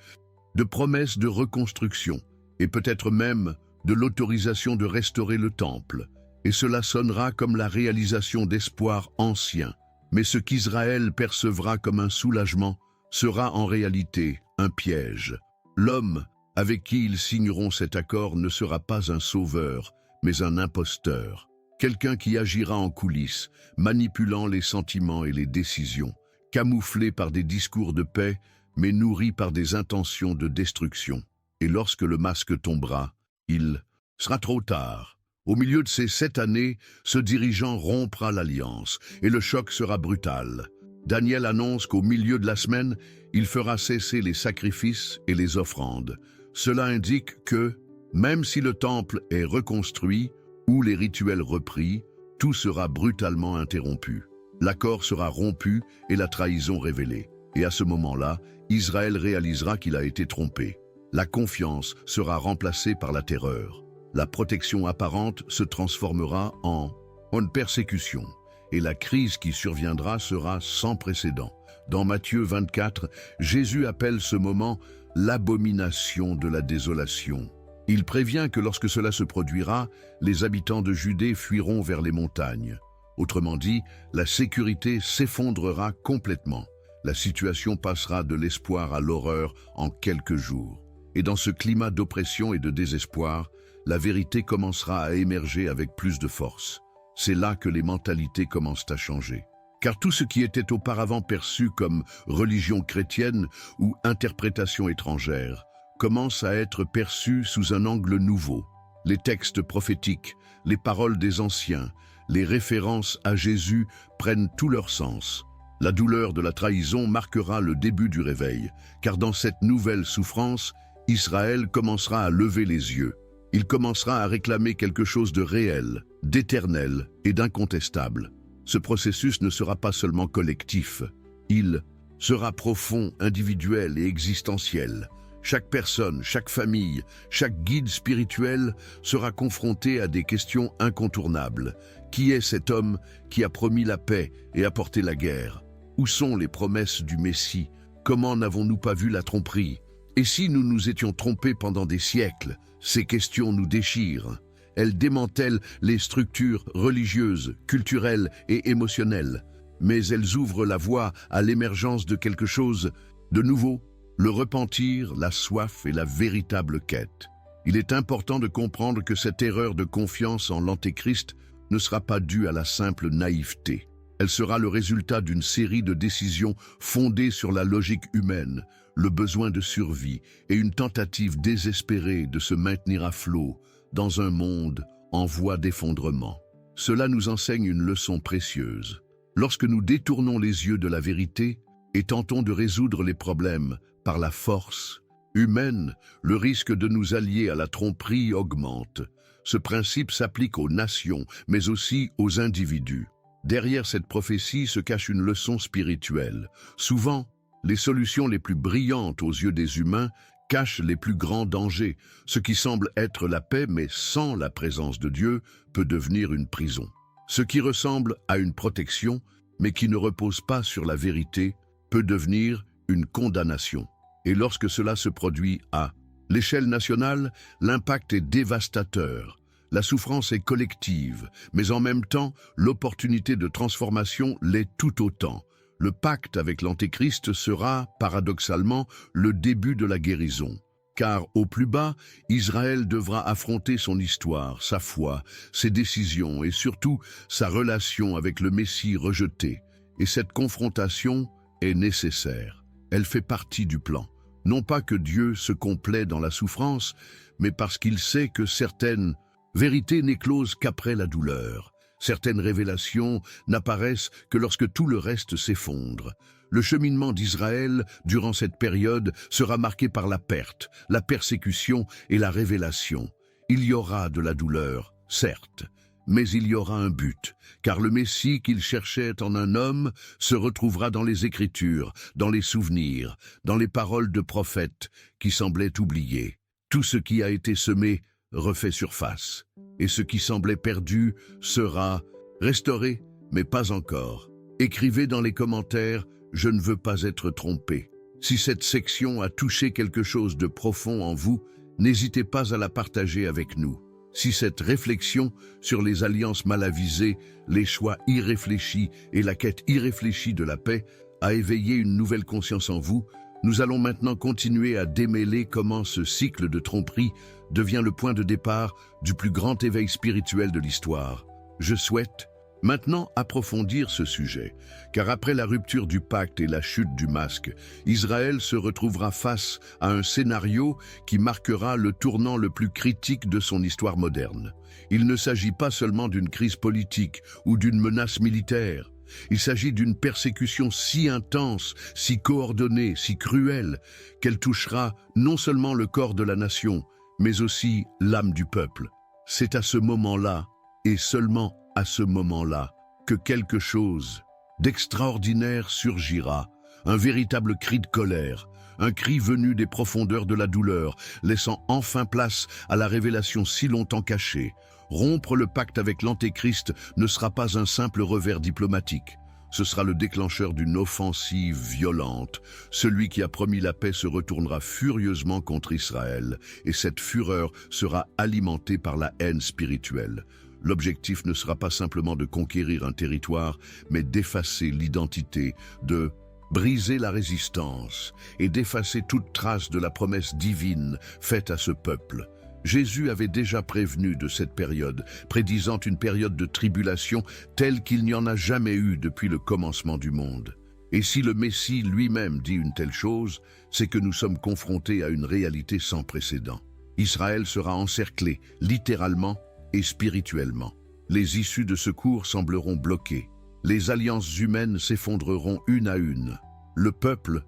de promesses de reconstruction, et peut-être même de l'autorisation de restaurer le temple. Et cela sonnera comme la réalisation d'espoirs anciens. Mais ce qu'Israël percevra comme un soulagement sera en réalité un piège. L'homme avec qui ils signeront cet accord ne sera pas un sauveur, mais un imposteur. Quelqu'un qui agira en coulisses, manipulant les sentiments et les décisions, camouflé par des discours de paix, mais nourri par des intentions de destruction. Et lorsque le masque tombera, il sera trop tard. Au milieu de ces 7 années, ce dirigeant rompra l'alliance, et le choc sera brutal. Daniel annonce qu'au milieu de la semaine, il fera cesser les sacrifices et les offrandes. Cela indique que, même si le temple est reconstruit ou les rituels repris, tout sera brutalement interrompu. L'accord sera rompu et la trahison révélée. Et à ce moment-là, Israël réalisera qu'il a été trompé. La confiance sera remplacée par la terreur. La protection apparente se transformera en une persécution, et la crise qui surviendra sera sans précédent. Dans Matthieu 24, Jésus appelle ce moment l'abomination de la désolation. Il prévient que lorsque cela se produira, les habitants de Judée fuiront vers les montagnes. Autrement dit, la sécurité s'effondrera complètement. La situation passera de l'espoir à l'horreur en quelques jours. Et dans ce climat d'oppression et de désespoir, la vérité commencera à émerger avec plus de force. C'est là que les mentalités commencent à changer. Car tout ce qui était auparavant perçu comme religion chrétienne ou interprétation étrangère commence à être perçu sous un angle nouveau. Les textes prophétiques, les paroles des anciens, les références à Jésus prennent tout leur sens. La douleur de la trahison marquera le début du réveil, car dans cette nouvelle souffrance, Israël commencera à lever les yeux. Il commencera à réclamer quelque chose de réel, d'éternel et d'incontestable. Ce processus ne sera pas seulement collectif, il sera profond, individuel et existentiel. Chaque personne, chaque famille, chaque guide spirituel sera confronté à des questions incontournables. Qui est cet homme qui a promis la paix et apporté la guerre? Où sont les promesses du Messie? Comment n'avons-nous pas vu la tromperie? Et si nous nous étions trompés pendant des siècles? Ces questions nous déchirent. Elles démantèlent les structures religieuses, culturelles et émotionnelles. Mais elles ouvrent la voie à l'émergence de quelque chose de nouveau, le repentir, la soif et la véritable quête. Il est important de comprendre que cette erreur de confiance en l'Antéchrist ne sera pas due à la simple naïveté. Elle sera le résultat d'une série de décisions fondées sur la logique humaine, le besoin de survie et une tentative désespérée de se maintenir à flot dans un monde en voie d'effondrement. Cela nous enseigne une leçon précieuse. Lorsque nous détournons les yeux de la vérité et tentons de résoudre les problèmes par la force humaine, le risque de nous allier à la tromperie augmente. Ce principe s'applique aux nations, mais aussi aux individus. Derrière cette prophétie se cache une leçon spirituelle. Souvent, les solutions les plus brillantes aux yeux des humains cachent les plus grands dangers. Ce qui semble être la paix, mais sans la présence de Dieu, peut devenir une prison. Ce qui ressemble à une protection, mais qui ne repose pas sur la vérité, peut devenir une condamnation. Et lorsque cela se produit à l'échelle nationale, l'impact est dévastateur. La souffrance est collective, mais en même temps, l'opportunité de transformation l'est tout autant. Le pacte avec l'Antéchrist sera, paradoxalement, le début de la guérison. Car, au plus bas, Israël devra affronter son histoire, sa foi, ses décisions et surtout sa relation avec le Messie rejeté. Et cette confrontation est nécessaire. Elle fait partie du plan. Non pas que Dieu se complaît dans la souffrance, mais parce qu'il sait que certaines vérités n'éclosent qu'après la douleur. Certaines révélations n'apparaissent que lorsque tout le reste s'effondre. Le cheminement d'Israël, durant cette période, sera marqué par la perte, la persécution et la révélation. Il y aura de la douleur, certes, mais il y aura un but, car le Messie qu'ils cherchaient en un homme se retrouvera dans les Écritures, dans les souvenirs, dans les paroles de prophètes qui semblaient oubliées. Tout ce qui a été semé refait surface, et ce qui semblait perdu sera restauré, mais pas encore. Écrivez dans les commentaires « Je ne veux pas être trompé ». Si cette section a touché quelque chose de profond en vous, n'hésitez pas à la partager avec nous. Si cette réflexion sur les alliances mal avisées, les choix irréfléchis et la quête irréfléchie de la paix a éveillé une nouvelle conscience en vous, nous allons maintenant continuer à démêler comment ce cycle de tromperie devient le point de départ du plus grand éveil spirituel de l'histoire. Je souhaite maintenant approfondir ce sujet, car après la rupture du pacte et la chute du masque, Israël se retrouvera face à un scénario qui marquera le tournant le plus critique de son histoire moderne. Il ne s'agit pas seulement d'une crise politique ou d'une menace militaire. Il s'agit d'une persécution si intense, si coordonnée, si cruelle, qu'elle touchera non seulement le corps de la nation, mais aussi l'âme du peuple. C'est à ce moment-là, et seulement à ce moment-là, que quelque chose d'extraordinaire surgira, un véritable cri de colère, un cri venu des profondeurs de la douleur, laissant enfin place à la révélation si longtemps cachée. Rompre le pacte avec l'Antéchrist ne sera pas un simple revers diplomatique. Ce sera le déclencheur d'une offensive violente. Celui qui a promis la paix se retournera furieusement contre Israël, et cette fureur sera alimentée par la haine spirituelle. L'objectif ne sera pas simplement de conquérir un territoire, mais d'effacer l'identité, de briser la résistance et d'effacer toute trace de la promesse divine faite à ce peuple. Jésus avait déjà prévenu de cette période, prédisant une période de tribulation telle qu'il n'y en a jamais eu depuis le commencement du monde. Et si le Messie lui-même dit une telle chose, c'est que nous sommes confrontés à une réalité sans précédent. Israël sera encerclé, littéralement et spirituellement. Les issues de secours sembleront bloquées. Les alliances humaines s'effondreront une à une. Le peuple,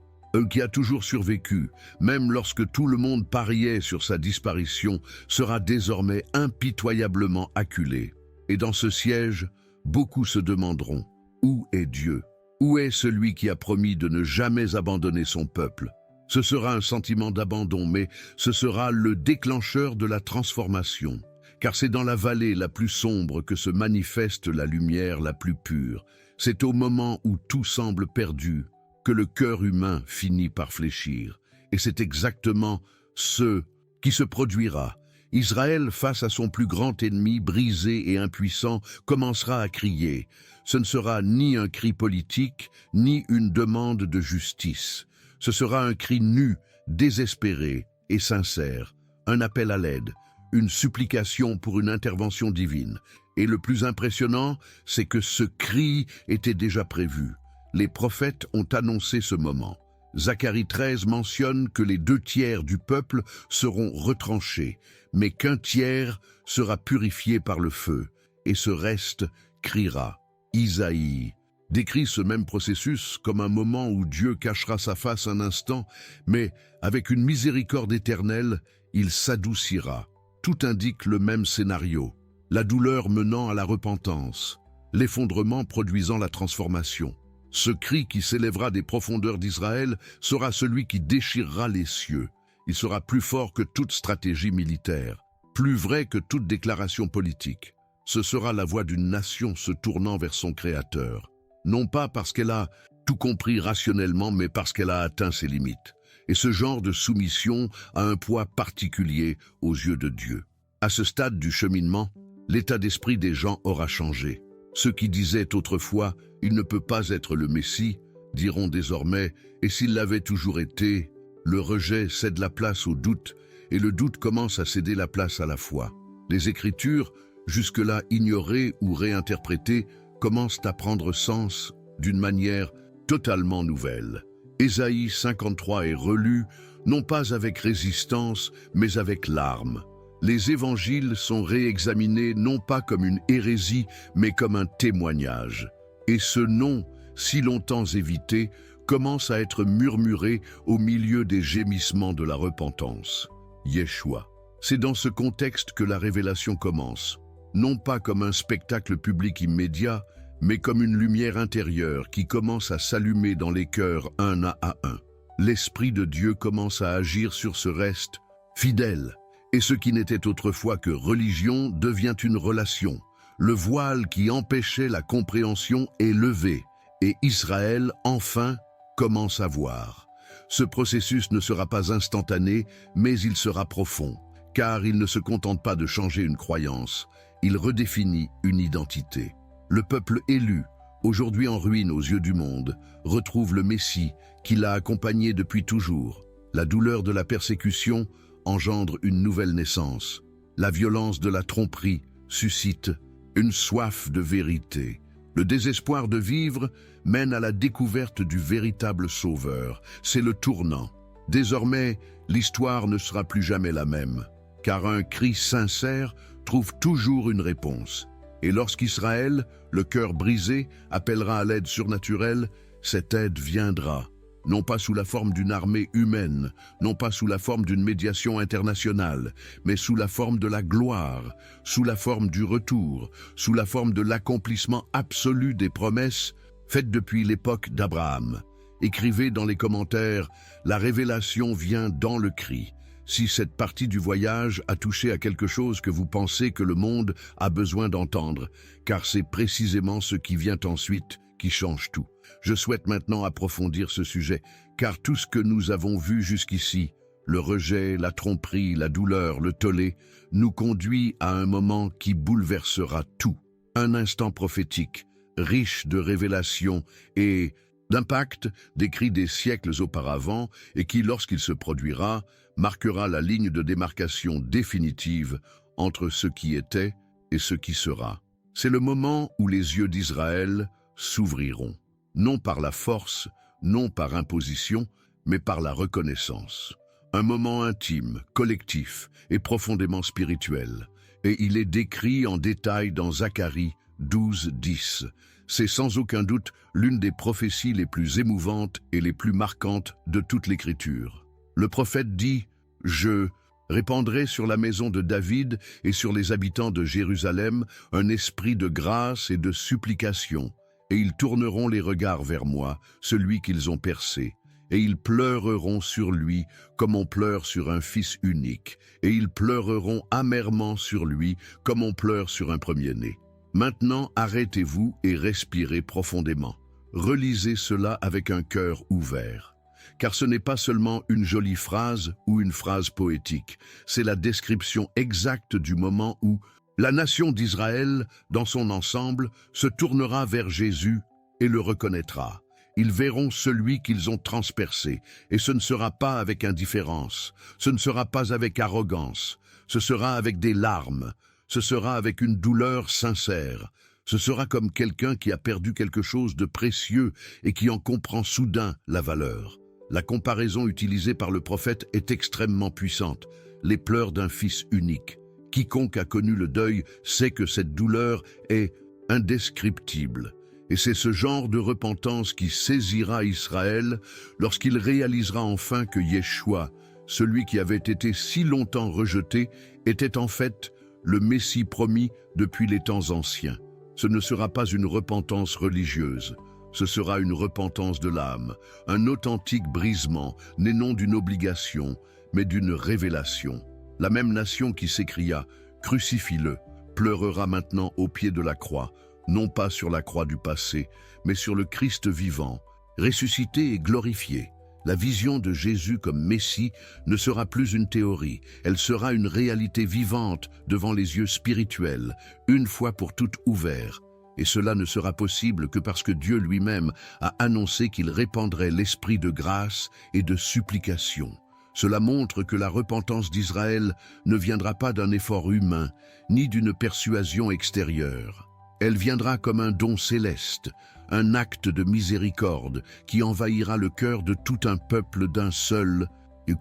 qui a toujours survécu, même lorsque tout le monde pariait sur sa disparition, sera désormais impitoyablement acculé. Et dans ce siège, beaucoup se demanderont, où est Dieu? Où est celui qui a promis de ne jamais abandonner son peuple? Ce sera un sentiment d'abandon, mais ce sera le déclencheur de la transformation. Car c'est dans la vallée la plus sombre que se manifeste la lumière la plus pure. C'est au moment où tout semble perdu que le cœur humain finit par fléchir. Et c'est exactement ce qui se produira. Israël, face à son plus grand ennemi, brisé et impuissant, commencera à crier. Ce ne sera ni un cri politique, ni une demande de justice. Ce sera un cri nu, désespéré et sincère, un appel à l'aide, une supplication pour une intervention divine. Et le plus impressionnant, c'est que ce cri était déjà prévu. Les prophètes ont annoncé ce moment. Zacharie 13 mentionne que les 2/3 du peuple seront retranchés, mais qu'un tiers sera purifié par le feu, et ce reste criera. Isaïe décrit ce même processus comme un moment où Dieu cachera sa face un instant, mais avec une miséricorde éternelle, il s'adoucira. Tout indique le même scénario, la douleur menant à la repentance, l'effondrement produisant la transformation. Ce cri qui s'élèvera des profondeurs d'Israël sera celui qui déchirera les cieux. Il sera plus fort que toute stratégie militaire, plus vrai que toute déclaration politique. Ce sera la voix d'une nation se tournant vers son Créateur, non pas parce qu'elle a tout compris rationnellement, mais parce qu'elle a atteint ses limites. Et ce genre de soumission a un poids particulier aux yeux de Dieu. À ce stade du cheminement, l'état d'esprit des gens aura changé. Ceux qui disaient autrefois « il ne peut pas être le Messie » diront désormais « et s'il l'avait toujours été », le rejet cède la place au doute et le doute commence à céder la place à la foi. Les Écritures, jusque-là ignorées ou réinterprétées, commencent à prendre sens d'une manière totalement nouvelle. Ésaïe 53 est relu, non pas avec résistance, mais avec larmes. Les évangiles sont réexaminés non pas comme une hérésie, mais comme un témoignage. Et ce nom, si longtemps évité, commence à être murmuré au milieu des gémissements de la repentance. Yeshua. C'est dans ce contexte que la révélation commence, non pas comme un spectacle public immédiat, mais comme une lumière intérieure qui commence à s'allumer dans les cœurs un à un. L'Esprit de Dieu commence à agir sur ce reste fidèle, et ce qui n'était autrefois que religion devient une relation. Le voile qui empêchait la compréhension est levé, et Israël, enfin, commence à voir. Ce processus ne sera pas instantané, mais il sera profond, car il ne se contente pas de changer une croyance, il redéfinit une identité. Le peuple élu, aujourd'hui en ruine aux yeux du monde, retrouve le Messie qui l'a accompagné depuis toujours. La douleur de la persécution engendre une nouvelle naissance. La violence de la tromperie suscite une soif de vérité. Le désespoir de vivre mène à la découverte du véritable Sauveur. C'est le tournant. Désormais, l'histoire ne sera plus jamais la même, car un cri sincère trouve toujours une réponse. Et lorsqu'Israël, le cœur brisé, appellera à l'aide surnaturelle, cette aide viendra, non pas sous la forme d'une armée humaine, non pas sous la forme d'une médiation internationale, mais sous la forme de la gloire, sous la forme du retour, sous la forme de l'accomplissement absolu des promesses faites depuis l'époque d'Abraham. Écrivez dans les commentaires, la révélation vient dans le cri. Si cette partie du voyage a touché à quelque chose que vous pensez que le monde a besoin d'entendre, car c'est précisément ce qui vient ensuite qui change tout. Je souhaite maintenant approfondir ce sujet, car tout ce que nous avons vu jusqu'ici, le rejet, la tromperie, la douleur, le tollé, nous conduit à un moment qui bouleversera tout. Un instant prophétique, riche de révélations et d'impact décrit des siècles auparavant et qui, lorsqu'il se produira, marquera la ligne de démarcation définitive entre ce qui était et ce qui sera. C'est le moment où les yeux d'Israël s'ouvriront, non par la force, non par imposition, mais par la reconnaissance. Un moment intime, collectif et profondément spirituel. Et il est décrit en détail dans Zacharie 12:10. C'est sans aucun doute l'une des prophéties les plus émouvantes et les plus marquantes de toute l'Écriture. Le prophète dit « Je répandrai sur la maison de David et sur les habitants de Jérusalem un esprit de grâce et de supplication, et ils tourneront les regards vers moi, celui qu'ils ont percé, et ils pleureront sur lui comme on pleure sur un fils unique, et ils pleureront amèrement sur lui comme on pleure sur un premier-né. Maintenant, arrêtez-vous et respirez profondément. Relisez cela avec un cœur ouvert. Car ce n'est pas seulement une jolie phrase ou une phrase poétique, c'est la description exacte du moment où la nation d'Israël, dans son ensemble, se tournera vers Jésus et le reconnaîtra. Ils verront celui qu'ils ont transpercé, et ce ne sera pas avec indifférence, ce ne sera pas avec arrogance, ce sera avec des larmes, ce sera avec une douleur sincère, ce sera comme quelqu'un qui a perdu quelque chose de précieux et qui en comprend soudain la valeur. La comparaison utilisée par le prophète est extrêmement puissante, les pleurs d'un fils unique. Quiconque a connu le deuil sait que cette douleur est indescriptible. Et c'est ce genre de repentance qui saisira Israël lorsqu'il réalisera enfin que Yeshua, celui qui avait été si longtemps rejeté, était en fait le Messie promis depuis les temps anciens. Ce ne sera pas une repentance religieuse. Ce sera une repentance de l'âme, un authentique brisement, né non d'une obligation, mais d'une révélation. La même nation qui s'écria « Crucifie-le » pleurera maintenant au pied de la croix, non pas sur la croix du passé, mais sur le Christ vivant, ressuscité et glorifié. La vision de Jésus comme Messie ne sera plus une théorie, elle sera une réalité vivante devant les yeux spirituels, une fois pour toutes ouverts. Et cela ne sera possible que parce que Dieu lui-même a annoncé qu'il répandrait l'esprit de grâce et de supplication. Cela montre que la repentance d'Israël ne viendra pas d'un effort humain, ni d'une persuasion extérieure. Elle viendra comme un don céleste, un acte de miséricorde qui envahira le cœur de tout un peuple d'un seul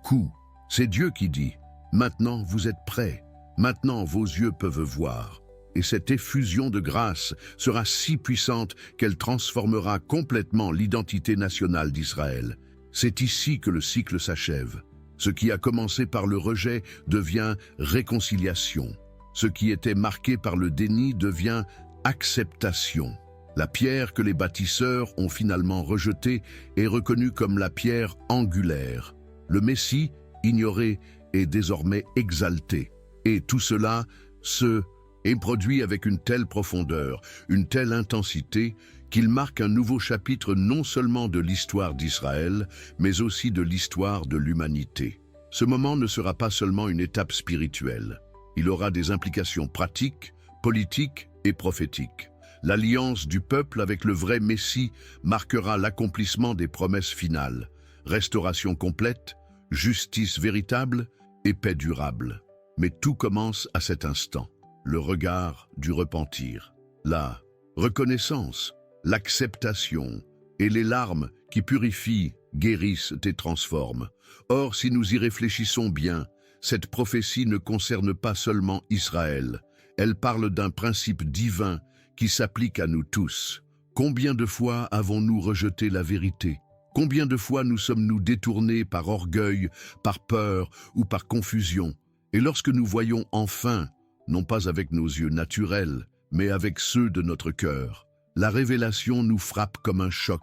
coup. C'est Dieu qui dit « Maintenant vous êtes prêts, Maintenant vos yeux peuvent voir. Et cette effusion de grâce sera si puissante qu'elle transformera complètement l'identité nationale d'Israël. C'est ici que le cycle s'achève. Ce qui a commencé par le rejet devient réconciliation. Ce qui était marqué par le déni devient acceptation. La pierre que les bâtisseurs ont finalement rejetée est reconnue comme la pierre angulaire. Le Messie, ignoré, est désormais exalté. Et tout cela est produit avec une telle profondeur, une telle intensité, qu'il marque un nouveau chapitre non seulement de l'histoire d'Israël, mais aussi de l'histoire de l'humanité. Ce moment ne sera pas seulement une étape spirituelle. Il aura des implications pratiques, politiques et prophétiques. L'alliance du peuple avec le vrai Messie marquera l'accomplissement des promesses finales. Restauration complète, justice véritable et paix durable. Mais tout commence à cet instant. Le regard du repentir, la reconnaissance, l'acceptation et les larmes qui purifient, guérissent et transforment. Or, si nous y réfléchissons bien, cette prophétie ne concerne pas seulement Israël. Elle parle d'un principe divin qui s'applique à nous tous. Combien de fois avons-nous rejeté la vérité? Combien de fois nous sommes-nous détournés par orgueil, par peur ou par confusion? Et lorsque nous voyons enfin, non pas avec nos yeux naturels, mais avec ceux de notre cœur, la révélation nous frappe comme un choc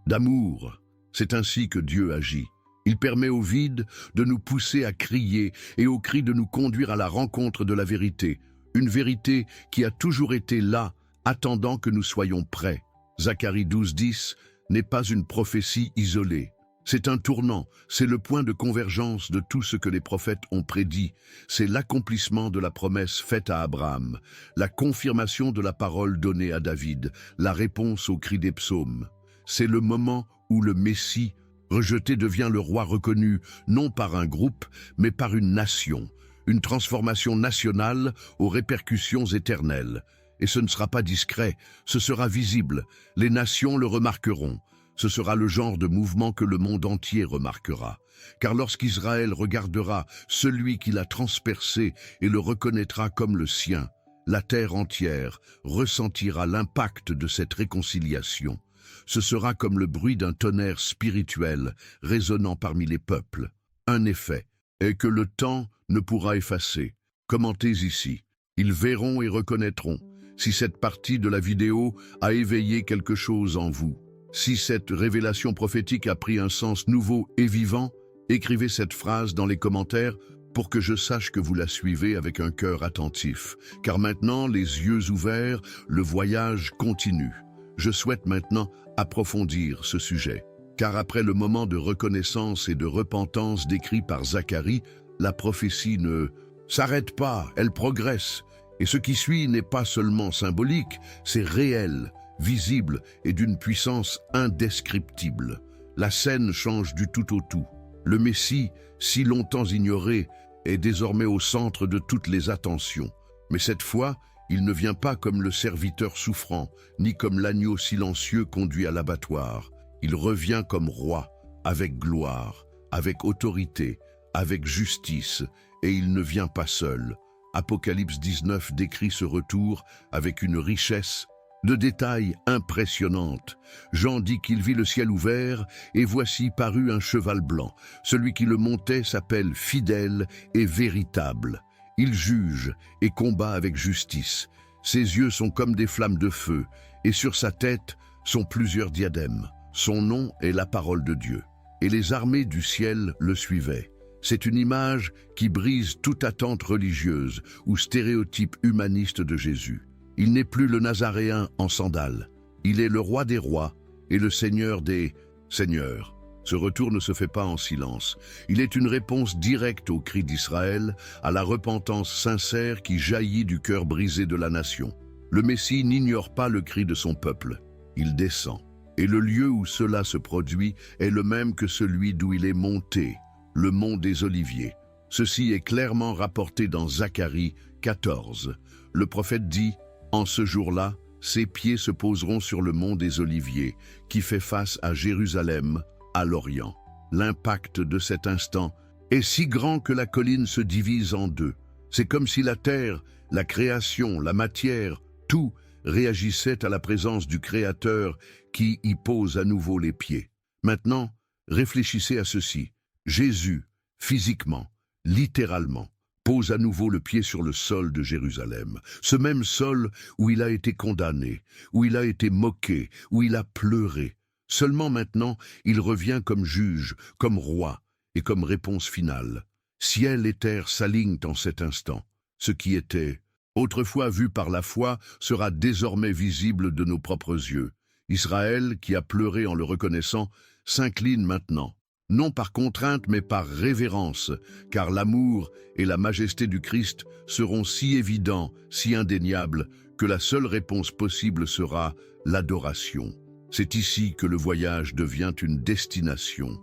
d'amour. C'est ainsi que Dieu agit. Il permet au vide de nous pousser à crier et au cri de nous conduire à la rencontre de la vérité, une vérité qui a toujours été là, attendant que nous soyons prêts. Zacharie 12:10 n'est pas une prophétie isolée. C'est un tournant, c'est le point de convergence de tout ce que les prophètes ont prédit. C'est l'accomplissement de la promesse faite à Abraham, la confirmation de la parole donnée à David, la réponse au cri des psaumes. C'est le moment où le Messie rejeté devient le roi reconnu, non par un groupe, mais par une nation. Une transformation nationale aux répercussions éternelles. Et ce ne sera pas discret, ce sera visible. Les nations le remarqueront. Ce sera le genre de mouvement que le monde entier remarquera. Car lorsqu'Israël regardera celui qui l'a transpercé et le reconnaîtra comme le sien, la terre entière ressentira l'impact de cette réconciliation. Ce sera comme le bruit d'un tonnerre spirituel résonnant parmi les peuples. Un effet est que le temps ne pourra effacer. Commentez ici. Ils verront et reconnaîtront si cette partie de la vidéo a éveillé quelque chose en vous. Si cette révélation prophétique a pris un sens nouveau et vivant, écrivez cette phrase dans les commentaires pour que je sache que vous la suivez avec un cœur attentif. Car maintenant, les yeux ouverts, le voyage continue. Je souhaite maintenant approfondir ce sujet. Car après le moment de reconnaissance et de repentance décrit par Zacharie, la prophétie ne s'arrête pas, elle progresse. Et ce qui suit n'est pas seulement symbolique, c'est réel, visible et d'une puissance indescriptible. La scène change du tout au tout. Le Messie, si longtemps ignoré, est désormais au centre de toutes les attentions. Mais cette fois, il ne vient pas comme le serviteur souffrant, ni comme l'agneau silencieux conduit à l'abattoir. Il revient comme roi, avec gloire, avec autorité, avec justice, et il ne vient pas seul. Apocalypse 19 décrit ce retour avec une richesse de détails impressionnante. Jean dit qu'il vit le ciel ouvert, et voici parut un cheval blanc. Celui qui le montait s'appelle fidèle et véritable. Il juge et combat avec justice. Ses yeux sont comme des flammes de feu, et sur sa tête sont plusieurs diadèmes. Son nom est la parole de Dieu. Et les armées du ciel le suivaient. C'est une image qui brise toute attente religieuse ou stéréotype humaniste de Jésus. Il n'est plus le Nazaréen en sandales. Il est le roi des rois et le Seigneur des seigneurs. Ce retour ne se fait pas en silence. Il est une réponse directe au cri d'Israël, à la repentance sincère qui jaillit du cœur brisé de la nation. Le Messie n'ignore pas le cri de son peuple. Il descend. Et le lieu où cela se produit est le même que celui d'où il est monté, le mont des Oliviers. Ceci est clairement rapporté dans Zacharie 14. Le prophète dit « En ce jour-là, ses pieds se poseront sur le mont des Oliviers, qui fait face à Jérusalem, à l'Orient. » L'impact de cet instant est si grand que la colline se divise en deux. C'est comme si la terre, la création, la matière, tout réagissait à la présence du Créateur qui y pose à nouveau les pieds. Maintenant, réfléchissez à ceci. Jésus, physiquement, littéralement, pose à nouveau le pied sur le sol de Jérusalem, ce même sol où il a été condamné, où il a été moqué, où il a pleuré. Seulement maintenant, il revient comme juge, comme roi et comme réponse finale. Ciel et terre s'alignent en cet instant. Ce qui était autrefois vu par la foi sera désormais visible de nos propres yeux. Israël, qui a pleuré en le reconnaissant, s'incline maintenant, non par contrainte mais par révérence, car l'amour et la majesté du Christ seront si évidents, si indéniables, que la seule réponse possible sera l'adoration. C'est ici que le voyage devient une destination.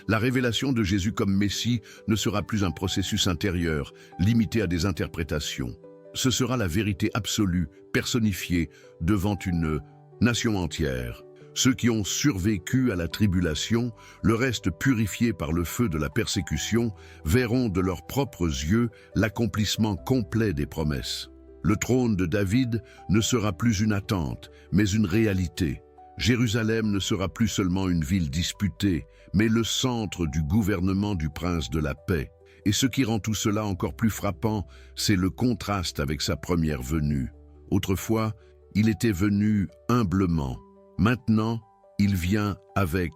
La révélation de Jésus comme Messie ne sera plus un processus intérieur, limité à des interprétations. Ce sera la vérité absolue, personnifiée, devant une nation entière. Ceux qui ont survécu à la tribulation, le reste purifié par le feu de la persécution, verront de leurs propres yeux l'accomplissement complet des promesses. Le trône de David ne sera plus une attente, mais une réalité. Jérusalem ne sera plus seulement une ville disputée, mais le centre du gouvernement du prince de la paix. Et ce qui rend tout cela encore plus frappant, c'est le contraste avec sa première venue. Autrefois, il était venu humblement. Maintenant, il vient avec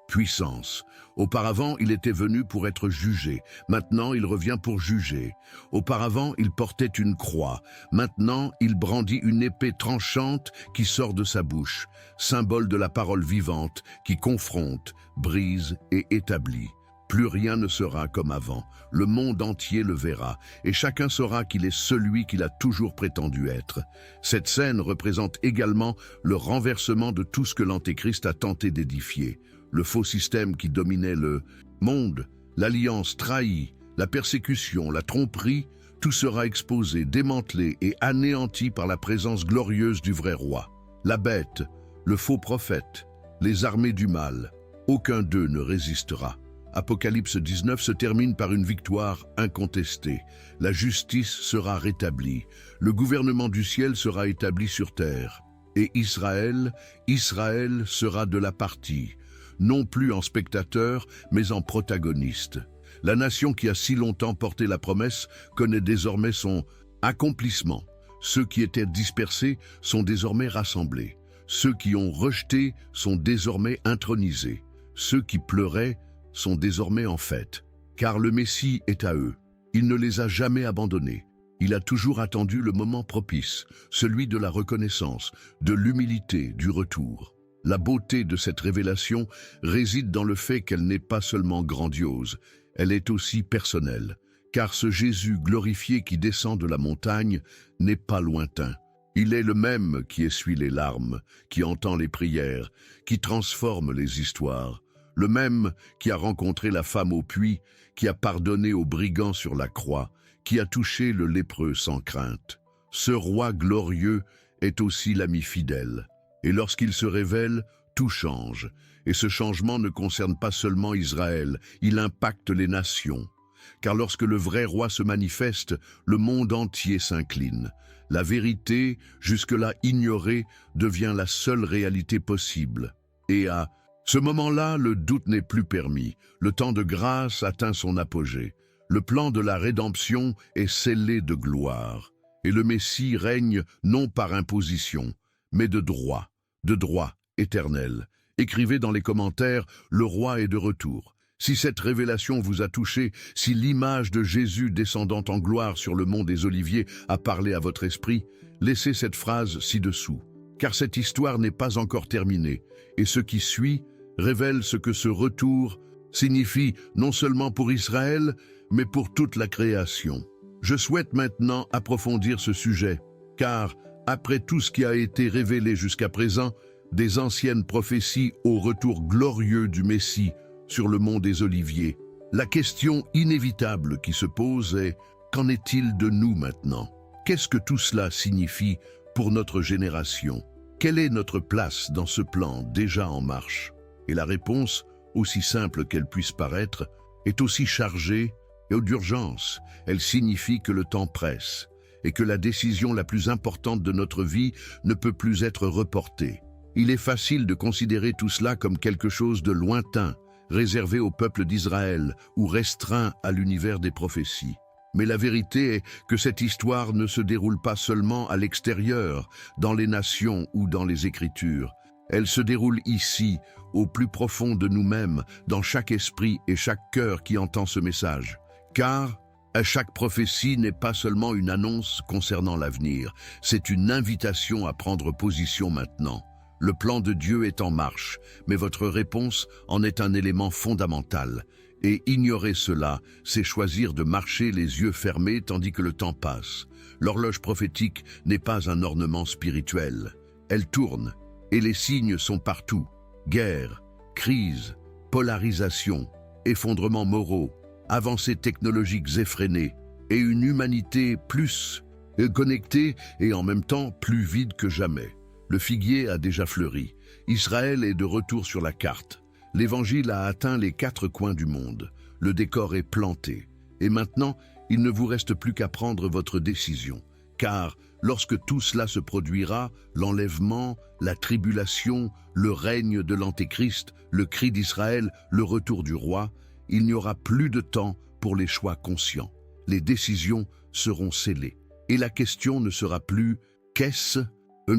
puissance. Auparavant, il était venu pour être jugé. Maintenant, il revient pour juger. Auparavant, il portait une croix. Maintenant, il brandit une épée tranchante qui sort de sa bouche, symbole de la parole vivante qui confronte, brise et établit. Plus rien ne sera comme avant. Le monde entier le verra, et chacun saura qu'il est celui qu'il a toujours prétendu être. Cette scène représente également le renversement de tout ce que l'Antéchrist a tenté d'édifier. Le faux système qui dominait le monde, l'alliance trahie, la persécution, la tromperie, tout sera exposé, démantelé et anéanti par la présence glorieuse du vrai roi. La bête, le faux prophète, les armées du mal, aucun d'eux ne résistera. Apocalypse 19 se termine par une victoire incontestée. La justice sera rétablie. Le gouvernement du ciel sera établi sur terre. Et Israël sera de la partie, non plus en spectateur, mais en protagoniste. La nation qui a si longtemps porté la promesse connaît désormais son accomplissement. Ceux qui étaient dispersés sont désormais rassemblés. Ceux qui ont rejeté sont désormais intronisés. Ceux qui pleuraient sont désormais en fête, car le Messie est à eux. Il ne les a jamais abandonnés. Il a toujours attendu le moment propice, celui de la reconnaissance, de l'humilité, du retour. La beauté de cette révélation réside dans le fait qu'elle n'est pas seulement grandiose, elle est aussi personnelle, car ce Jésus glorifié qui descend de la montagne n'est pas lointain. Il est le même qui essuie les larmes, qui entend les prières, qui transforme les histoires, le même qui a rencontré la femme au puits, qui a pardonné aux brigands sur la croix, qui a touché le lépreux sans crainte. Ce roi glorieux est aussi l'ami fidèle. Et lorsqu'il se révèle, tout change. Et ce changement ne concerne pas seulement Israël, il impacte les nations. Car lorsque le vrai roi se manifeste, le monde entier s'incline. La vérité, jusque-là ignorée, devient la seule réalité possible. Et à ce moment-là, le doute n'est plus permis. Le temps de grâce atteint son apogée. Le plan de la rédemption est scellé de gloire. Et le Messie règne non par imposition, mais de droit éternel. Écrivez dans les commentaires, le roi est de retour. Si cette révélation vous a touché, si l'image de Jésus descendant en gloire sur le mont des Oliviers a parlé à votre esprit, laissez cette phrase ci-dessous. Car cette histoire n'est pas encore terminée, et ce qui suit révèle ce que ce retour signifie non seulement pour Israël, mais pour toute la création. Je souhaite maintenant approfondir ce sujet, car après tout ce qui a été révélé jusqu'à présent, des anciennes prophéties au retour glorieux du Messie sur le mont des Oliviers, la question inévitable qui se pose est « Qu'en est-il de nous maintenant ?» Qu'est-ce que tout cela signifie pour notre génération? Quelle est notre place dans ce plan déjà en marche? Et la réponse, aussi simple qu'elle puisse paraître, est aussi chargée et d'urgence. Elle signifie que le temps presse et que la décision la plus importante de notre vie ne peut plus être reportée. Il est facile de considérer tout cela comme quelque chose de lointain, réservé au peuple d'Israël ou restreint à l'univers des prophéties. Mais la vérité est que cette histoire ne se déroule pas seulement à l'extérieur, dans les nations ou dans les Écritures. Elle se déroule ici, au plus profond de nous-mêmes, dans chaque esprit et chaque cœur qui entend ce message. Car chaque prophétie n'est pas seulement une annonce concernant l'avenir, c'est une invitation à prendre position maintenant. Le plan de Dieu est en marche, mais votre réponse en est un élément fondamental. Et ignorer cela, c'est choisir de marcher les yeux fermés tandis que le temps passe. L'horloge prophétique n'est pas un ornement spirituel. Elle tourne, et les signes sont partout. Guerre, crise, polarisation, effondrements moraux, avancées technologiques effrénées, et une humanité plus connectée et en même temps plus vide que jamais. Le figuier a déjà fleuri. Israël est de retour sur la carte. L'Évangile a atteint les 4 coins du monde. Le décor est planté. Et maintenant, il ne vous reste plus qu'à prendre votre décision. Car lorsque tout cela se produira, l'enlèvement, la tribulation, le règne de l'Antéchrist, le cri d'Israël, le retour du roi, il n'y aura plus de temps pour les choix conscients. Les décisions seront scellées. Et la question ne sera plus « qu'est-ce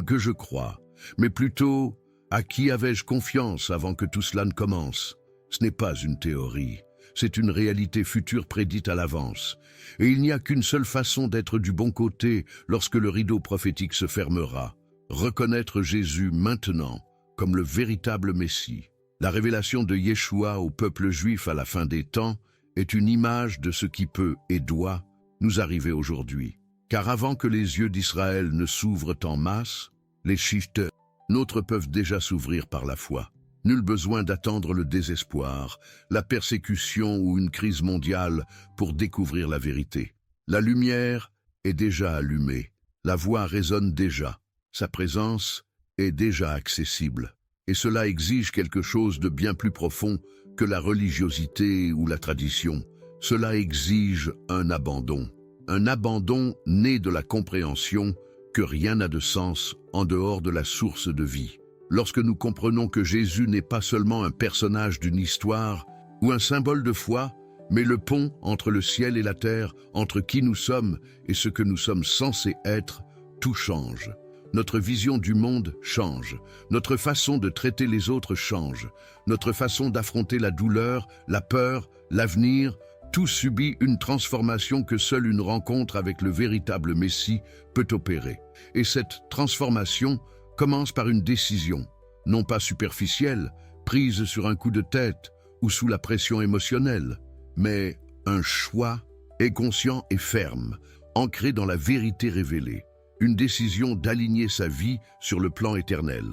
que je crois ?» mais plutôt « à qui avais-je confiance avant que tout cela ne commence ?» Ce n'est pas une théorie, c'est une réalité future prédite à l'avance. Et il n'y a qu'une seule façon d'être du bon côté lorsque le rideau prophétique se fermera. Reconnaître Jésus maintenant comme le véritable Messie. La révélation de Yeshua au peuple juif à la fin des temps est une image de ce qui peut et doit nous arriver aujourd'hui. Car avant que les yeux d'Israël ne s'ouvrent en masse, les shifters nôtres peuvent déjà s'ouvrir par la foi. Nul besoin d'attendre le désespoir, la persécution ou une crise mondiale pour découvrir la vérité. La lumière est déjà allumée, la voix résonne déjà, sa présence est déjà accessible. Et cela exige quelque chose de bien plus profond que la religiosité ou la tradition. Cela exige un abandon né de la compréhension que rien n'a de sens en dehors de la source de vie. Lorsque nous comprenons que Jésus n'est pas seulement un personnage d'une histoire ou un symbole de foi, mais le pont entre le ciel et la terre, entre qui nous sommes et ce que nous sommes censés être, tout change. Notre vision du monde change, notre façon de traiter les autres change, notre façon d'affronter la douleur, la peur, l'avenir, tout subit une transformation que seule une rencontre avec le véritable Messie peut opérer. Et cette transformation commence par une décision, non pas superficielle, prise sur un coup de tête ou sous la pression émotionnelle, mais un choix conscient et ferme, ancré dans la vérité révélée. Une décision d'aligner sa vie sur le plan éternel,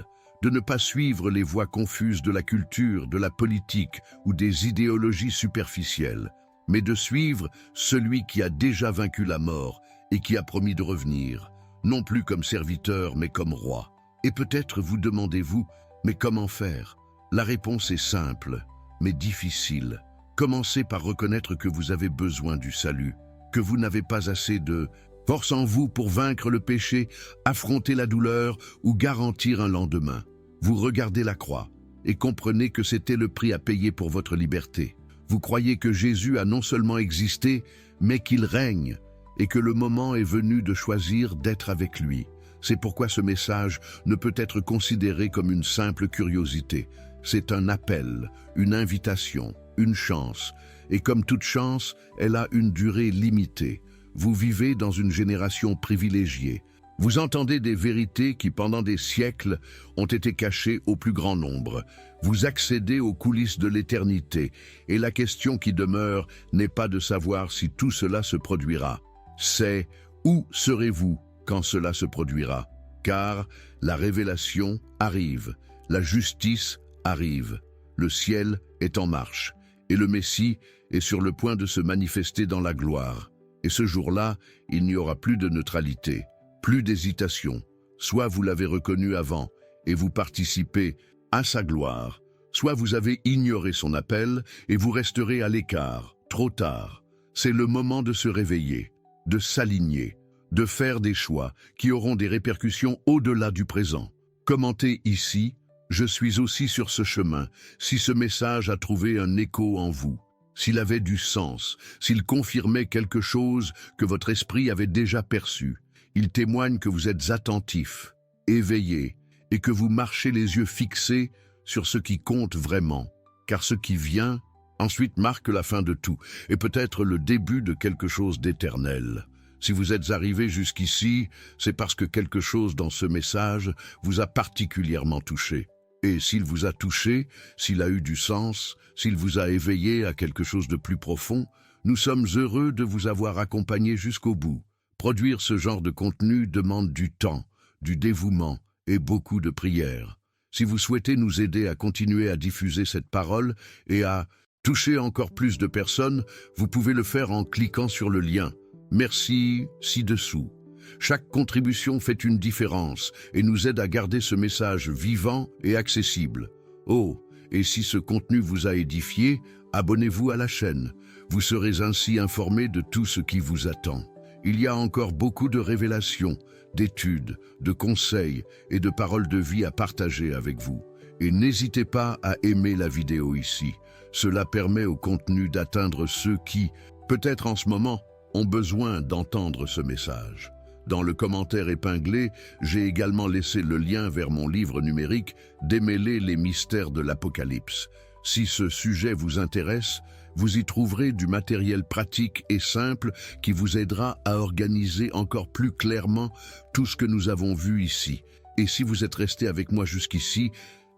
de ne pas suivre les voies confuses de la culture, de la politique ou des idéologies superficielles, mais de suivre celui qui a déjà vaincu la mort et qui a promis de revenir, non plus comme serviteur mais comme roi. Et peut-être vous demandez-vous, mais comment faire? La réponse est simple, mais difficile. Commencez par reconnaître que vous avez besoin du salut, que vous n'avez pas assez de force en vous pour vaincre le péché, affronter la douleur ou garantir un lendemain. Vous regardez la croix et comprenez que c'était le prix à payer pour votre liberté. Vous croyez que Jésus a non seulement existé, mais qu'il règne et que le moment est venu de choisir d'être avec lui. C'est pourquoi ce message ne peut être considéré comme une simple curiosité. C'est un appel, une invitation, une chance. Et comme toute chance, elle a une durée limitée. Vous vivez dans une génération privilégiée. Vous entendez des vérités qui, pendant des siècles, ont été cachées au plus grand nombre. Vous accédez aux coulisses de l'éternité. Et la question qui demeure n'est pas de savoir si tout cela se produira. C'est où serez-vous quand cela se produira? Car la révélation arrive, la justice arrive, le ciel est en marche, et le Messie est sur le point de se manifester dans la gloire. Et ce jour-là, il n'y aura plus de neutralité, plus d'hésitation. Soit vous l'avez reconnu avant et vous participez à sa gloire, soit vous avez ignoré son appel et vous resterez à l'écart, trop tard. C'est le moment de se réveiller, de s'aligner, de faire des choix qui auront des répercussions au-delà du présent. Commentez ici, je suis aussi sur ce chemin, si ce message a trouvé un écho en vous, s'il avait du sens, s'il confirmait quelque chose que votre esprit avait déjà perçu. Il témoigne que vous êtes attentif, éveillé, et que vous marchez les yeux fixés sur ce qui compte vraiment, car ce qui vient ensuite marque la fin de tout, et peut-être le début de quelque chose d'éternel. Si vous êtes arrivé jusqu'ici, c'est parce que quelque chose dans ce message vous a particulièrement touché. Et s'il vous a touché, s'il a eu du sens, s'il vous a éveillé à quelque chose de plus profond, nous sommes heureux de vous avoir accompagné jusqu'au bout. Produire ce genre de contenu demande du temps, du dévouement et beaucoup de prières. Si vous souhaitez nous aider à continuer à diffuser cette parole et à toucher encore plus de personnes, vous pouvez le faire en cliquant sur le lien. Merci ci-dessous. Chaque contribution fait une différence et nous aide à garder ce message vivant et accessible. Oh, et si ce contenu vous a édifié, abonnez-vous à la chaîne. Vous serez ainsi informé de tout ce qui vous attend. Il y a encore beaucoup de révélations, d'études, de conseils et de paroles de vie à partager avec vous. Et n'hésitez pas à aimer la vidéo ici. Cela permet au contenu d'atteindre ceux qui, peut-être en ce moment, ont besoin d'entendre ce message. Dans le commentaire épinglé, j'ai également laissé le lien vers mon livre numérique « Démêler les mystères de l'Apocalypse ». Si ce sujet vous intéresse, vous y trouverez du matériel pratique et simple qui vous aidera à organiser encore plus clairement tout ce que nous avons vu ici. Et si vous êtes resté avec moi jusqu'ici,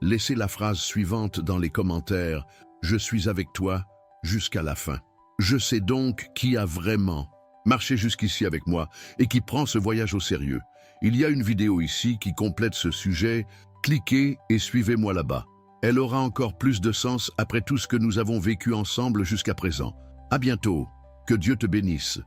laissez la phrase suivante dans les commentaires « Je suis avec toi jusqu'à la fin ». Je sais donc qui a vraiment marché jusqu'ici avec moi et qui prend ce voyage au sérieux. Il y a une vidéo ici qui complète ce sujet. Cliquez et suivez-moi là-bas. Elle aura encore plus de sens après tout ce que nous avons vécu ensemble jusqu'à présent. À bientôt. Que Dieu te bénisse.